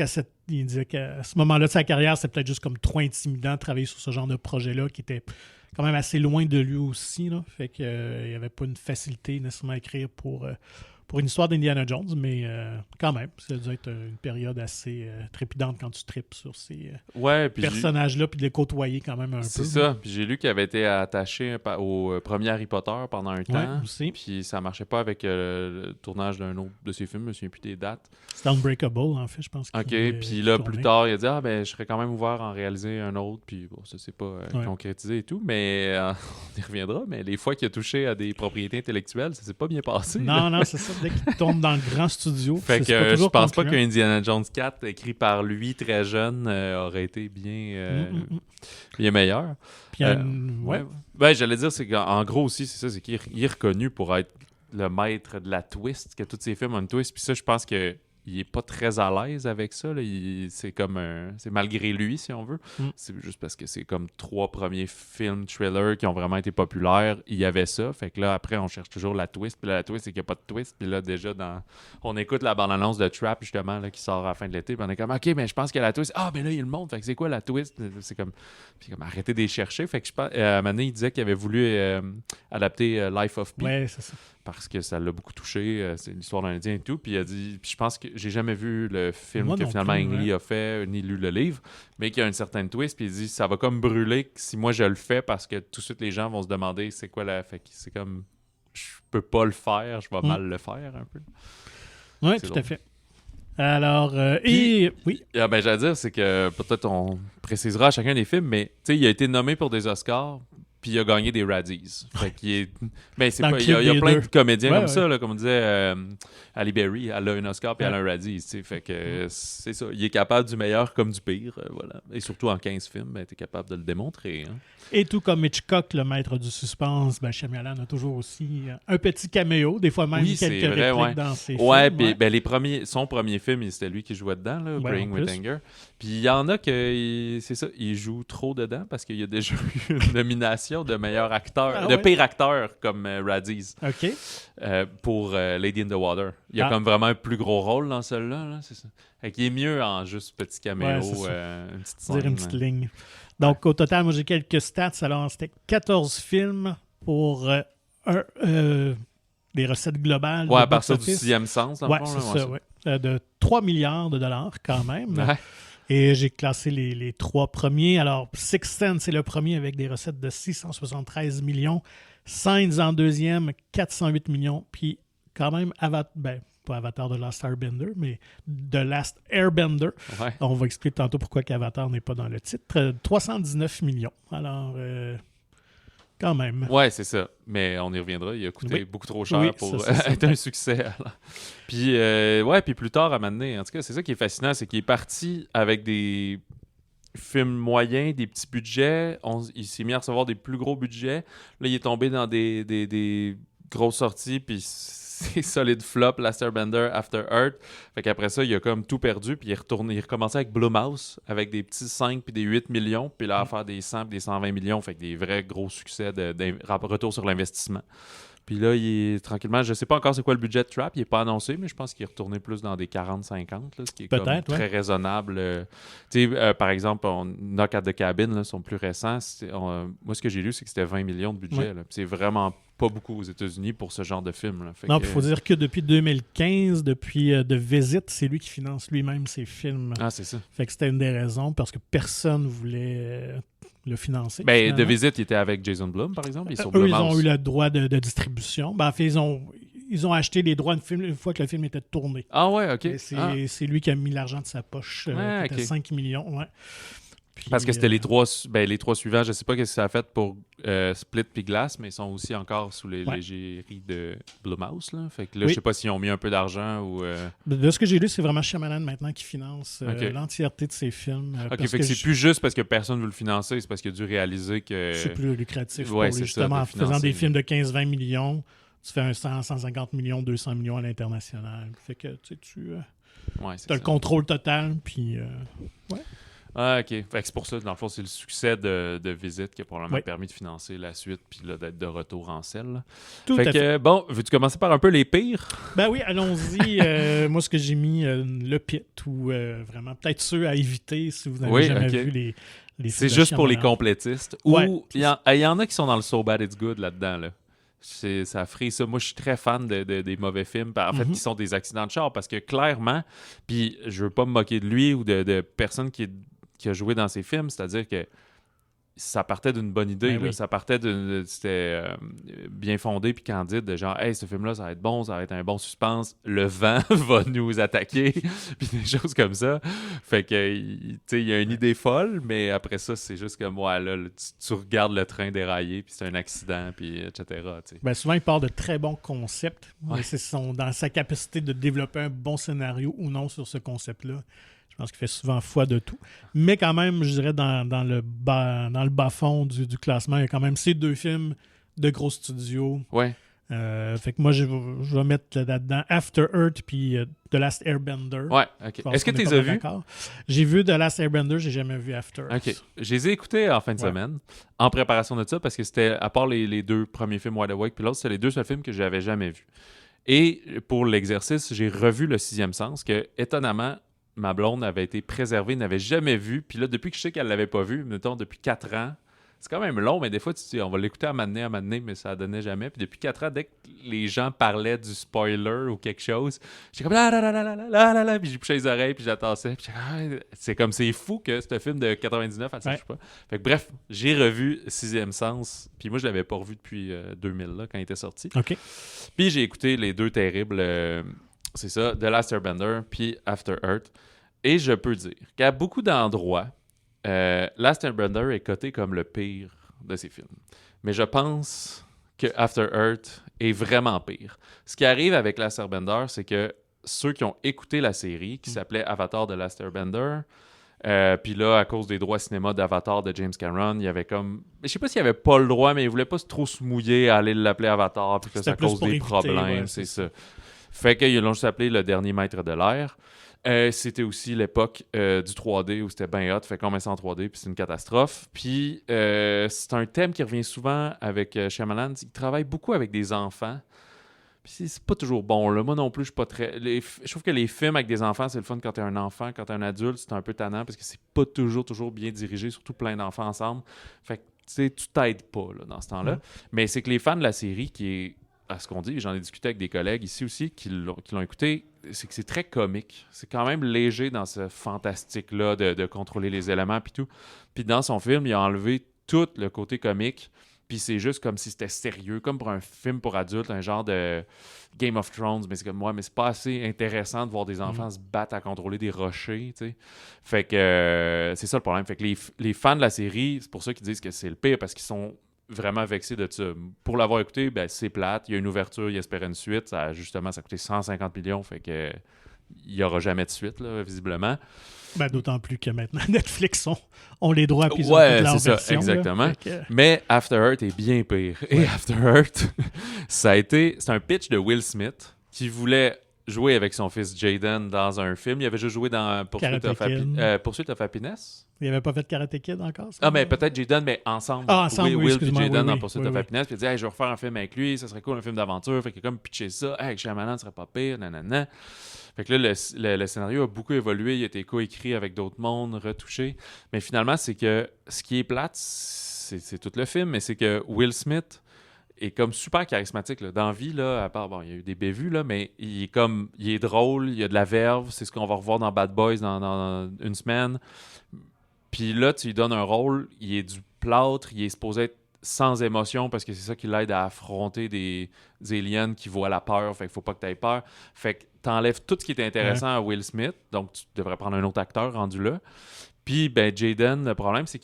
il disait qu'à ce moment-là de sa carrière, c'était peut-être juste comme trop intimidant de travailler sur ce genre de projet-là qui était quand même assez loin de lui aussi. Là. Fait qu'il n'y avait pas une facilité nécessairement à écrire pour une histoire d'Indiana Jones, mais quand même, ça a dû être une période assez trépidante quand tu tripes sur ces Ouais, puis personnages-là, puis de les côtoyer quand même un peu. c'est ça. Puis j'ai lu qu'il avait été attaché au premier Harry Potter pendant un temps. Ouais, aussi. Puis ça marchait pas avec le tournage d'un autre de ses films. Je me souviens plus des dates. C'est Unbreakable, en fait, je pense. OK. qu'il, Puis là, qu'il plus tournait. tard, il a dit ben, je serais quand même ouvert à en réaliser un autre. Puis bon, ça, c'est pas Ouais. concrétisé et tout. Mais on y reviendra. Mais les fois qu'il a touché à des propriétés intellectuelles, ça s'est pas bien passé. là. Non, c'est ça. Dès qu'il tourne dans le grand studio, Fait que c'est pas je toujours pense pas concluant. qu'Indiana Jones 4, écrit par lui très jeune, aurait été bien, bien meilleur. Puis, ouais. Ben, j'allais dire, c'est qu'en gros aussi, c'est ça, c'est qu'il est reconnu pour être le maître de la twist, que tous ses films ont une twist. Puis ça, je pense que il est pas très à l'aise avec ça. Là. C'est comme c'est malgré lui, si on veut. C'est juste parce que c'est comme 3 premiers films thrillers qui ont vraiment été populaires. Il y avait ça. Fait que là, après, on cherche toujours la twist. Puis là, la twist, c'est qu'il n'y a pas de twist. Puis là, déjà, on écoute la bande-annonce de Trap, justement, là, qui sort à la fin de l'été. Puis on est comme, OK, mais je pense qu'il y a la twist. Ah, ben là, il le montre. Fait que c'est quoi la twist? C'est comme... Puis comme, arrêtez de les chercher. Fait que je pense... à un moment donné, il disait qu'il avait voulu adapter Life of Pi. Ouais, c'est ça. Parce que ça l'a beaucoup touché, c'est l'histoire d'un Indien et tout. Puis il a dit, puis je pense que j'ai jamais vu le film Moi que non finalement plus, Ang Lee a fait, ni lu le livre, mais qu'il y a une certaine twist. Puis il dit, ça va comme brûler si moi je le fais parce que tout de suite les gens vont se demander c'est quoi la. Fait que c'est comme, je peux pas le faire, je vais mal le faire un peu. Oui, tout à fait. Alors, oui. Ben, j'allais dire, c'est que peut-être on précisera à chacun des films, mais tu sais, il a été nommé pour des Oscars. Puis il a gagné des Razzies. Fait qu'il est... Mais c'est pas... Il y a plein de comédiens comme ça, là, comme on disait, Halle Berry, elle a un Oscar puis elle a un Razzie. Fait que c'est ça. Il est capable du meilleur comme du pire. Voilà. Et surtout en 15 films, ben, tu es capable de le démontrer. Hein. Et tout comme Hitchcock, le maître du suspense, ben, Shyamalan a toujours aussi un petit caméo, des fois même quelques répliques dans ses films. Puis ben, son premier film, c'était lui qui jouait dedans, là, Praying with Anger. Puis il y en a que, c'est ça, il joue trop dedans parce qu'il y a déjà eu une nomination de meilleur acteur, pire acteur comme Razzies pour Lady in the Water. Il y a comme vraiment un plus gros rôle dans celui-là, là, c'est ça. Fait qu'il est mieux en juste petit caméo, une petite scène. Une petite ligne. Donc, au total, moi, j'ai quelques stats. Alors, c'était 14 films pour des recettes globales. Ouais, à partir du 6e sens, dans le fond. C'est ça, de 3 milliards de dollars, quand même. Ouais. Et j'ai classé les 3 premiers. Alors, Sixth Sense, c'est le premier avec des recettes de 673 millions. Signs en deuxième, 408 millions. Puis, quand même, pas Avatar de Last Airbender, mais The Last Airbender. Ouais. On va expliquer tantôt pourquoi qu'Avatar n'est pas dans le titre. 319 millions. Alors, quand même. Ouais, c'est ça. Mais on y reviendra. Il a coûté beaucoup trop cher pour être un succès. Puis, puis plus tard, à m'amener. En tout cas, c'est ça qui est fascinant, c'est qu'il est parti avec des films moyens, des petits budgets. Il s'est mis à recevoir des plus gros budgets. Là, il est tombé dans des grosses sorties, puis c'est solide flop, Last Airbender, After Earth. Fait qu'après ça, il a comme tout perdu, puis il recommençait avec Blumhouse, avec des petits 5 puis des 8 millions, puis là, à faire des 100 puis des 120 millions, fait que des vrais gros succès de retour sur l'investissement. Puis là, il est tranquillement, je sais pas encore c'est quoi le budget de Trap, il est pas annoncé, mais je pense qu'il est retourné plus dans des 40-50, là, ce qui est comme très raisonnable. Par exemple, Knock at the Cabin, là, son plus récent, moi ce que j'ai lu, c'est que c'était 20 millions de budget. Là, c'est vraiment pas beaucoup aux États-Unis pour ce genre de film. Là. Non, il faut dire que depuis 2015, depuis The Visit, c'est lui qui finance lui-même ses films. Ah, c'est ça. Fait que c'était une des raisons, parce que personne voulait le financer. Ben, The Visit, il était avec Jason Blum, par exemple. Eux, ils ont eu le droit de distribution. Ben, en fait, ils ont acheté les droits de film une fois que le film était tourné. Ah ouais, OK. C'est lui qui a mis l'argent de sa poche, qui était 5 millions. Ouais. Puis, parce que c'était les trois suivants. Je ne sais pas ce que ça a fait pour Split puis Glass, mais ils sont aussi encore sous les l'égérie de Blumhouse. Là. Fait que là, je sais pas s'ils ont mis un peu d'argent ou... De ce que j'ai lu, c'est vraiment Shyamalan maintenant qui finance l'entièreté de ses films. OK, fait que c'est plus juste parce que personne ne veut le financer, c'est parce qu'il a dû réaliser que... C'est plus lucratif pour lui, justement, en faisant des films de 15-20 millions. Tu fais un 100, 150 millions, 200 millions à l'international. Fait que tu as le contrôle total, puis... Ah, OK. Fait que c'est pour ça, dans le fond, c'est le succès de Visite qui a probablement permis de financer la suite puis là, d'être de retour en selle. Tout à fait. Bon, veux-tu commencer par un peu les pires? Ben oui, allons-y. Moi, ce que j'ai mis, le pit, ou vraiment peut-être ceux à éviter si vous n'avez jamais vu les c'est juste pour les complétistes. Ou il y en a qui sont dans le So Bad It's Good là-dedans, là. Ça ferait ça. Moi, je suis très fan des mauvais films, en fait, qui sont des accidents de char, parce que clairement, puis je veux pas me moquer de lui ou de personne qui a joué dans ces films, c'est-à-dire que ça partait d'une bonne idée. Là. Ça partait c'était bien fondé puis candide, de genre, hey, ce film-là, ça va être bon, ça va être un bon suspense, le vent va nous attaquer, puis des choses comme ça. Fait que, tu sais, il y a une idée folle, mais après ça, c'est juste comme, là, tu regardes le train dérailler, puis c'est un accident, puis etc. T'sais. Ben, souvent, il part de très bons concepts. Ouais. C'est dans sa capacité de développer un bon scénario ou non sur ce concept-là. Je pense qu'il fait souvent foi de tout. Mais quand même, je dirais, dans le bas-fond du classement, il y a quand même ces 2 films de gros studios. Ouais. Fait que moi, je vais mettre là-dedans After Earth puis The Last Airbender. Ouais, ok. Est-ce que tu les as vus? J'ai vu The Last Airbender, j'ai jamais vu After Earth. Ok. Je les ai écoutés en fin de semaine, en préparation de ça, parce que c'était, à part les 2 premiers films Wide Awake, puis l'autre, c'était les 2 seuls films que j'avais jamais vus. Et pour l'exercice, j'ai revu Le Sixième Sens, que, étonnamment, ma blonde avait été préservée, n'avait jamais vu. Puis là, depuis que je sais qu'elle l'avait pas vu, mettons, depuis 4 ans, c'est quand même long, mais des fois, tu dis, on va l'écouter à m'amener, mais ça ne donnait jamais. Puis depuis 4 ans, dès que les gens parlaient du spoiler ou quelque chose, j'étais comme là, puis j'ai poussé les oreilles, puis j'attendais. Puis c'est comme, c'est fou que ce film de 99, elle ne sache pas. Fait que bref, j'ai revu Sixième Sens, puis moi, je l'avais pas revu depuis 2000, là, quand il était sorti. OK. Puis j'ai écouté les 2 terribles, c'est ça, The Last Airbender, puis After Earth. Et je peux dire qu'à beaucoup d'endroits, Last Airbender est coté comme le pire de ces films. Mais je pense que After Earth est vraiment pire. Ce qui arrive avec Last Airbender, c'est que ceux qui ont écouté la série, qui s'appelait Avatar de Last Airbender, puis là, à cause des droits cinéma d'Avatar de James Cameron, il y avait comme... Je sais pas s'il n'y avait pas le droit, mais il voulait pas trop se mouiller à aller l'appeler Avatar, puis que ça cause des problèmes, c'est ça. Fait qu'ils l'ont juste appelé le dernier maître de l'air. C'était aussi l'époque du 3D où c'était bien hot, fait qu'on met ça en 3D, puis c'est une catastrophe. Puis c'est un thème qui revient souvent avec Shyamalan, il travaille beaucoup avec des enfants. Puis c'est pas toujours bon, là. Moi non plus, je suis pas très... Je trouve que les films avec des enfants, c'est le fun quand t'es un enfant. Quand t'es un adulte, c'est un peu tannant parce que c'est pas toujours bien dirigé, surtout plein d'enfants ensemble. Fait que, tu sais, tu t'aides pas, là, dans ce temps-là. Mais c'est que les fans de la série, qui est, à ce qu'on dit, j'en ai discuté avec des collègues ici aussi qui l'ont écouté, c'est que c'est très comique. C'est quand même léger dans ce fantastique-là de contrôler les éléments puis tout. Puis dans son film, il a enlevé tout le côté comique. Puis c'est juste comme si c'était sérieux, comme pour un film pour adultes, un genre de Game of Thrones, mais c'est comme moi, mais c'est pas assez intéressant de voir des enfants se battre à contrôler des rochers, tu sais. Fait que c'est ça le problème. Fait que les fans de la série, c'est pour ça qu'ils disent que c'est le pire, parce qu'ils sont vraiment vexés de ça. Pour l'avoir écouté, ben c'est plate, il y a une ouverture, il espérait une suite, ça a coûté 150 millions, fait que il n'y aura jamais de suite, là, visiblement. Ben, d'autant plus que maintenant, Netflix ont les droits à plusieurs de leur version. Ça, exactement. Mais After Earth est bien pire. Et After Earth, c'est un pitch de Will Smith qui voulait jouer avec son fils Jaden dans un film. Il avait juste joué dans Pursuit of Happiness. Il n'avait pas fait Karate Kid encore, ça? Ah, mais peut-être Jaden, mais ensemble. Ah, ensemble, Will et Jaden dans oui, Pursuit of Happiness. Puis il dit, hey, je vais refaire un film avec lui, ça serait cool, un film d'aventure. Fait qu'il a comme pitché ça. Hey, avec Shyamalan, ça serait pas pire, nanana. Fait que là, le scénario a beaucoup évolué. Il a été coécrit avec d'autres mondes, retouché. Mais finalement, c'est que ce qui est plate, c'est tout le film, mais c'est que Will Smith est comme super charismatique. Là. Dans la vie, là, à part, bon, il y a eu des bévues, là, mais il est drôle, il a de la verve. C'est ce qu'on va revoir dans Bad Boys dans une semaine. Puis là, tu lui donnes un rôle, il est du plâtre, il est supposé être sans émotion parce que c'est ça qui l'aide à affronter des aliens qui voient la peur. Fait qu'il faut pas que tu aies peur. Fait que t'enlèves tout ce qui est intéressant à Will Smith. Donc, tu devrais prendre un autre acteur rendu là. Puis, ben, Jaden, le problème, c'est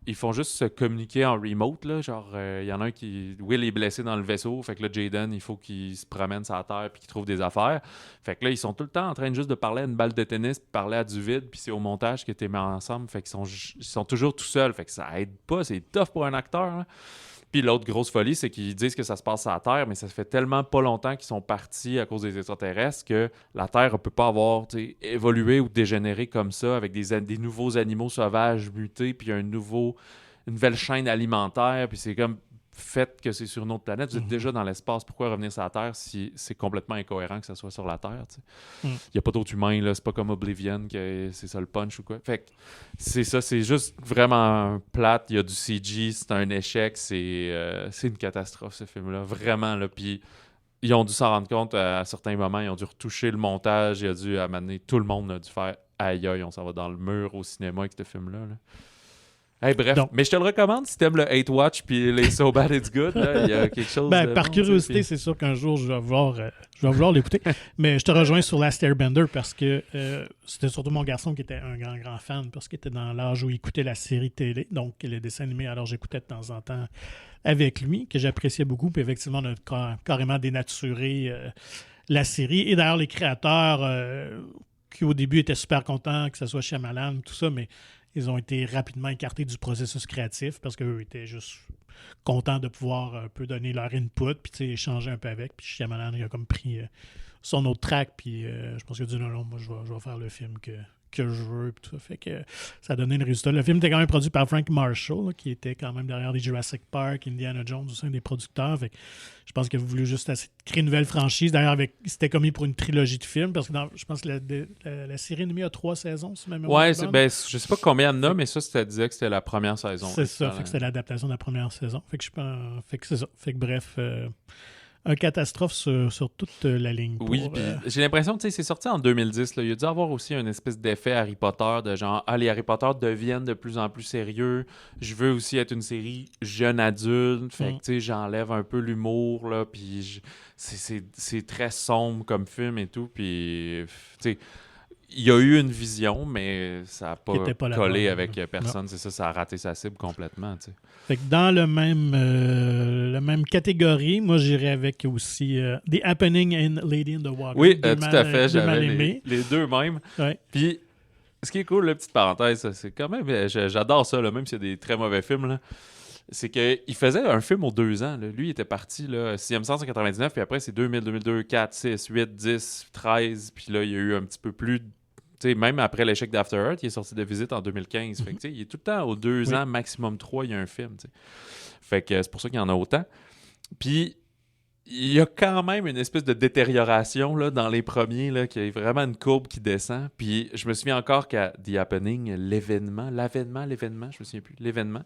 ils font juste se communiquer en remote, là. Genre, il y en a un qui... Will est blessé dans le vaisseau. Fait que là, Jaden, il faut qu'il se promène sur la terre puis qu'il trouve des affaires. Fait que là, ils sont tout le temps en train juste de parler à une balle de tennis puis parler à du vide. Puis c'est au montage que t'es mis ensemble. Fait qu'ils sont toujours tout seuls. Fait que ça aide pas. C'est tough pour un acteur, hein. Puis l'autre grosse folie, c'est qu'ils disent que ça se passe à la Terre, mais ça fait tellement pas longtemps qu'ils sont partis à cause des extraterrestres que la Terre ne peut pas avoir évolué ou dégénéré comme ça avec des nouveaux animaux sauvages mutés, puis une nouvelle chaîne alimentaire, puis c'est comme fait que c'est sur une autre planète. Vous êtes déjà dans l'espace, pourquoi revenir sur la Terre si c'est complètement incohérent que ça soit sur la Terre? Il n'y a pas d'autres humains, là. C'est pas comme Oblivion, que c'est ça le punch ou quoi. Fait que c'est ça, c'est juste vraiment plate. Il y a du CG, c'est un échec, c'est une catastrophe ce film-là, vraiment. Là. Puis ils ont dû s'en rendre compte à certains moments, ils ont dû retoucher le montage, il a dû amener tout le monde a dû faire aïe aïe, on s'en va dans le mur au cinéma avec ce film-là. Là. Hey, bref, donc, mais je te le recommande si t'aimes le Hate Watch puis les So Bad It's Good. Il y a quelque chose. Par curiosité, puis... c'est sûr qu'un jour je vais vouloir l'écouter. Mais je te rejoins sur Last Airbender parce que c'était surtout mon garçon qui était un grand fan parce qu'il était dans l'âge où il écoutait la série télé, donc les dessins animés. Alors j'écoutais de temps en temps avec lui, que j'appréciais beaucoup. Puis effectivement, on a carrément dénaturé la série. Et d'ailleurs, les créateurs qui au début étaient super contents que ce soit Shyamalan, tout ça, mais ils ont été rapidement écartés du processus créatif parce qu'eux étaient juste contents de pouvoir un peu donner leur input, puis échanger un peu avec. Puis Shyamalan, il a comme pris son autre track, puis je pense qu'il a dit non, moi je vais faire le film que je veux, puis tout. Fait que ça a donné le résultat. Le film était quand même produit par Frank Marshall, là, qui était quand même derrière les Jurassic Park, Indiana Jones, aussi un des producteurs. Fait que je pense qu'il a voulu juste créer une nouvelle franchise. D'ailleurs, c'était commis pour une trilogie de films, parce que je pense que la série animée a 3 saisons, si ma mémoire est bonne. Je sais pas combien il y en a, mais ça disait que c'était la première saison. C'est ça, fait que c'était l'adaptation de la première saison. Fait que c'est ça. Fait que bref, un catastrophe sur toute la ligne. Oui, puis j'ai l'impression que c'est sorti en 2010. Là. Il y a dû avoir aussi une espèce d'effet Harry Potter, de genre, les Harry Potter deviennent de plus en plus sérieux. Je veux aussi être une série jeune adulte. Fait que j'enlève un peu l'humour, là, puis c'est très sombre comme film et tout. Puis, il y a eu une vision, mais ça n'a pas collé avec personne. C'est ça a raté sa cible complètement. T'sais. Fait que dans la même catégorie, moi j'irais avec aussi The Happening in Lady in the Water. Oui, tout à fait. J'avais les deux mêmes. Ouais. Puis, ce qui est cool, la petite parenthèse, c'est quand même, j'adore ça, là, même s'il y a des très mauvais films, là, c'est qu'il faisait un film aux 2 ans. Là. Lui, il était parti, là, 6e sens en 99, puis après, c'est 2000, 2002, 4, 6, 8, 10, 13, puis là, il y a eu un petit peu plus... même après l'échec d'After Earth, il est sorti de visite en 2015. Fait que, il est tout le temps aux 2 ans, maximum 3, il y a un film. T'sais. Fait que c'est pour ça qu'il y en a autant. Puis, il y a quand même une espèce de détérioration là, dans les premiers, là, qui est vraiment une courbe qui descend. Puis, je me souviens encore qu'à The Happening, l'avènement, je me souviens plus, l'événement,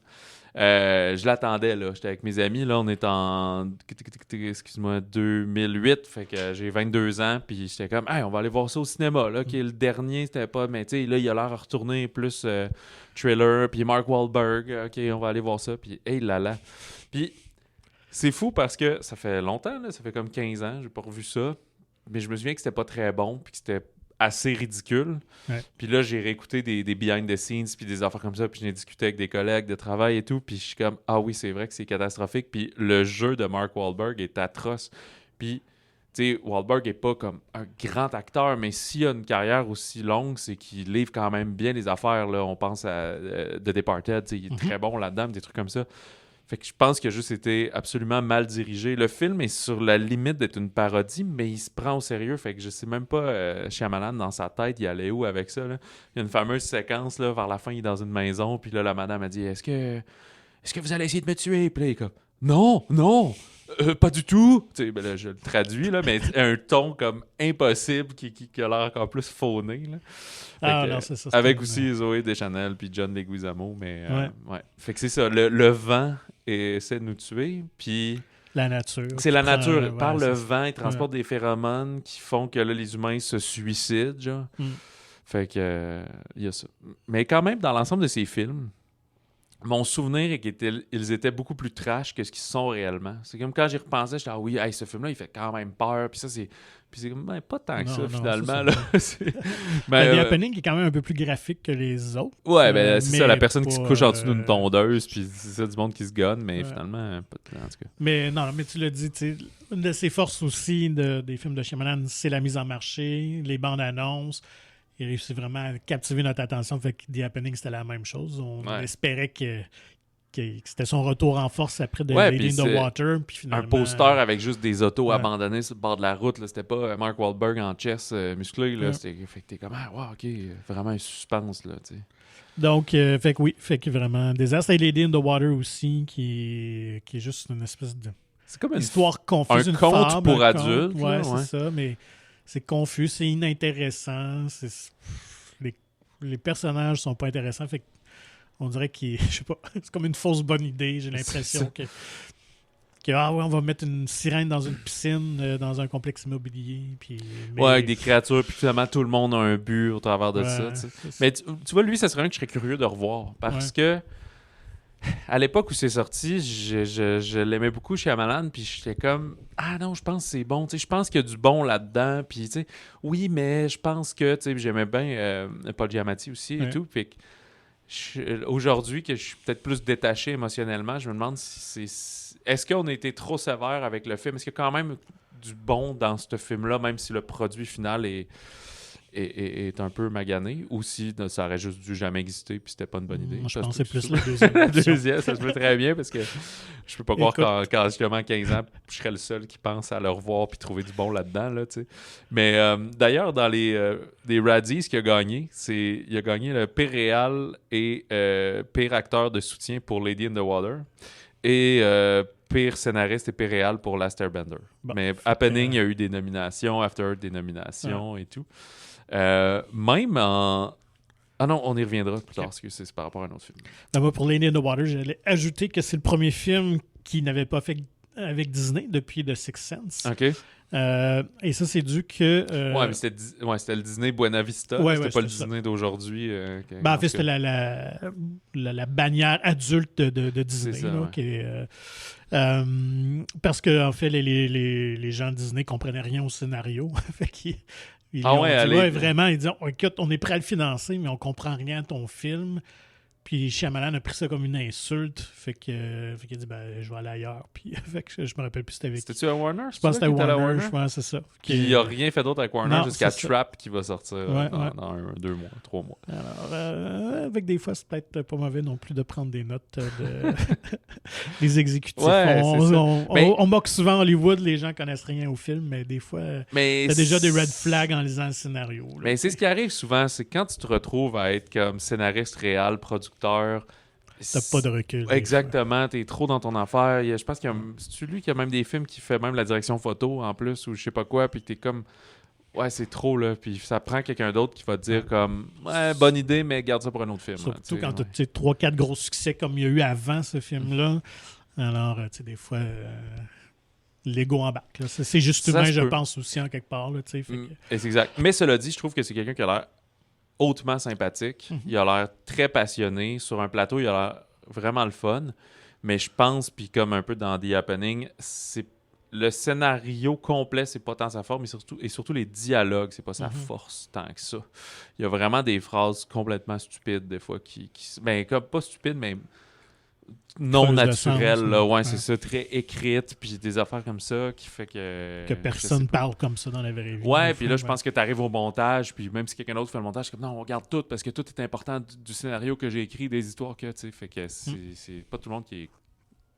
je l'attendais, là. J'étais avec mes amis, là, on est en, 2008, fait que j'ai 22 ans, puis j'étais comme, hey, on va aller voir ça au cinéma, là, qui est le dernier, c'était pas, mais tu sais, là, il a l'air à retourner plus thriller, puis Mark Wahlberg, ok, on va aller voir ça, puis hey là. Puis, c'est fou parce que ça fait longtemps, là, ça fait comme 15 ans, j'ai pas revu ça, mais je me souviens que c'était pas très bon, puis que c'était assez ridicule. Ouais. Puis là, j'ai réécouté des behind the scenes puis des affaires comme ça, puis j'ai discuté avec des collègues de travail et tout, puis je suis comme, ah oui, c'est vrai que c'est catastrophique, puis le jeu de Mark Wahlberg est atroce. Puis, tu sais, Wahlberg est pas comme un grand acteur, mais s'il a une carrière aussi longue, c'est qu'il livre quand même bien les affaires, là. On pense à The Departed, tu sais, il est très bon là-dedans, des trucs comme ça. Fait que je pense qu'il a juste été absolument mal dirigé. Le film est sur la limite d'être une parodie, mais il se prend au sérieux. Fait que je sais même pas, Shyamalan, dans sa tête, il allait où avec ça. Là. Il y a une fameuse séquence, là, vers la fin, il est dans une maison, puis là, la madame a dit « Est-ce que vous allez essayer de me tuer? » Puis là, il est comme « Non, pas du tout! » Tu sais, ben là, je le traduis, là, mais un ton comme impossible qui a l'air encore plus fauné. Là. Non, c'est ça. Avec aussi Zoé Deschanel puis John Leguizamo, mais ouais. Fait que c'est ça, le vent essaie de nous tuer, puis... La nature. C'est la nature. Par le vent, il transporte des phéromones qui font que là, les humains se suicident, genre. Fait que, il y a ça. Mais quand même, dans l'ensemble de ces films, mon souvenir est qu'ils étaient beaucoup plus trash que ce qu'ils sont réellement. C'est comme quand j'y repensais, j'étais « Ah oui, ce film-là, il fait quand même peur. » Puis ça, c'est... Puis c'est comme, ben, pas tant que ça, finalement. Là. The Happening est quand même un peu plus graphique que les autres. Ouais, ben c'est ça, la personne qui se couche en dessous d'une tondeuse, puis c'est ça, du monde qui se gonne, mais finalement, pas de... en tout cas. Mais non, mais tu l'as dit, une de ses forces aussi des films de Shyamalan, c'est la mise en marché, les bandes annonces. Il réussit vraiment à captiver notre attention. Fait que The Happening, c'était la même chose. On espérait que c'était son retour en force après de Lady in the Water. Puis finalement, un poster avec juste des autos abandonnées sur le bord de la route. Là. C'était pas Mark Wahlberg en chess musclé. Là. Fait que t'es comme, OK, vraiment un suspense. Là, t'sais. Donc, fait que vraiment, désastre. Et Lady in the Water aussi, qui est juste une espèce de... C'est comme une histoire confuse. Un conte fable, pour adultes. Ouais, c'est ça, mais c'est confus, c'est inintéressant. Les personnages sont pas intéressants. Fait on dirait je sais pas, c'est comme une fausse bonne idée. J'ai l'impression que on va mettre une sirène dans une piscine, dans un complexe immobilier. Avec des créatures, puis finalement tout le monde a un but au travers de ça. Mais tu vois, lui, ça serait un que je serais curieux de revoir. Parce que à l'époque où c'est sorti, je l'aimais beaucoup chez Shyamalan, puis j'étais comme non, je pense que c'est bon, je pense qu'il y a du bon là-dedans, puis oui, mais je pense que j'aimais bien Paul Giamatti aussi et tout, puis aujourd'hui que je suis peut-être plus détaché émotionnellement, je me demande si est-ce qu'on a été trop sévère avec le film, est-ce qu'il y a quand même du bon dans ce film-là, même si le produit final est est un peu magané, ou si ça aurait juste dû jamais exister puis c'était pas une bonne idée. Moi, je pense que c'est plus le deuxième. Le deuxième, ça se peut très bien parce que je peux pas croire Écoute, qu'en justement 15 ans, je serais le seul qui pense à le revoir puis trouver du bon là-dedans. Là, tu sais. Mais d'ailleurs, dans les Razzies qu'il a gagné, il a gagné le pire réal et pire acteur de soutien pour Lady in the Water et pire scénariste et pire réal pour Last Airbender. Bon, mais Happening, il y a eu des nominations, After Earth, des nominations et tout. Même en... Ah non, on y reviendra plus tard, parce que c'est par rapport à un autre film. ben moi, pour Lady in the Water, j'allais ajouter que c'est le premier film qui n'avait pas fait avec Disney depuis The Sixth Sense. OK. Et ça, c'est dû que... Ouais, mais c'était le Disney Buena Vista. Ouais, c'était ouais, pas le c'était Disney d'aujourd'hui. Ben, en fait, c'était la bannière adulte de Disney. C'est ça, là, ouais. qui est, parce que, en fait, les gens de Disney comprenaient rien au scénario. Fait qu'ils ils Ah lui ont ouais, dit, allez. ouais, vraiment, ils disent, oh, écoute, on est prêt à le financer, mais on comprend rien à ton film. Puis Shyamalan a pris ça comme une insulte. Fait qu'il a dit, ben, je vais aller ailleurs. Puis fait que je me rappelle plus c'était avec qui. C'était-tu à Warner? Je pense que c'était Warner, je pense, c'est ça. Puis il a rien fait d'autre avec Warner Non, jusqu'à c'est ça. Trap qui va sortir Ouais, dans 2 mois, 3 mois. Alors, avec des fois, c'est peut-être pas mauvais non plus de prendre des notes des exécutifs. Ouais, c'est ça. On moque souvent Hollywood, les gens connaissent rien au film, mais des fois, Mais t'as déjà des red flags en lisant le scénario. Là. Mais c'est ce qui arrive souvent, c'est quand tu te retrouves à être comme scénariste, réal, producteur. T'as pas de recul. Exactement, t'es trop dans ton affaire. Je pense qu'il y a, c'est lui qui a même des films qui fait même la direction photo en plus, ou je sais pas quoi, puis t'es comme, ouais, c'est trop là, puis ça prend quelqu'un d'autre qui va te dire comme, ouais, bonne idée, mais garde ça pour un autre film. Surtout là, quand ouais. t'as 3-4 gros succès comme il y a eu avant ce film-là. Alors, tu sais, des fois, l'ego embarque. Là. C'est juste Ça humain, se je peut. pense aussi, en quelque part. Là, tu sais, fait que- Et c'est exact. Mais cela dit, je trouve que c'est quelqu'un qui a l'air hautement sympathique. Il a l'air très passionné. Sur un plateau, il a l'air vraiment le fun. Mais je pense, puis comme un peu dans The Happening, c'est le scénario complet, c'est pas tant sa force, mais surtout les dialogues, c'est pas sa force tant que ça. Il y a vraiment des phrases complètement stupides, des fois, ben, comme pas stupides, mais non Creuses de naturelles. sens, Là. ouais. C'est ça, très écrites, puis des affaires comme ça qui fait que... que je sais personne pas. parle comme ça dans la vraie vie. Ouais, des puis fois, là, je pense que tu arrives au montage, puis même si quelqu'un d'autre fait le montage, c'est comme non, on regarde tout parce que tout est important du scénario que j'ai écrit, des histoires que, tu sais, fait que c'est pas tout le monde qui est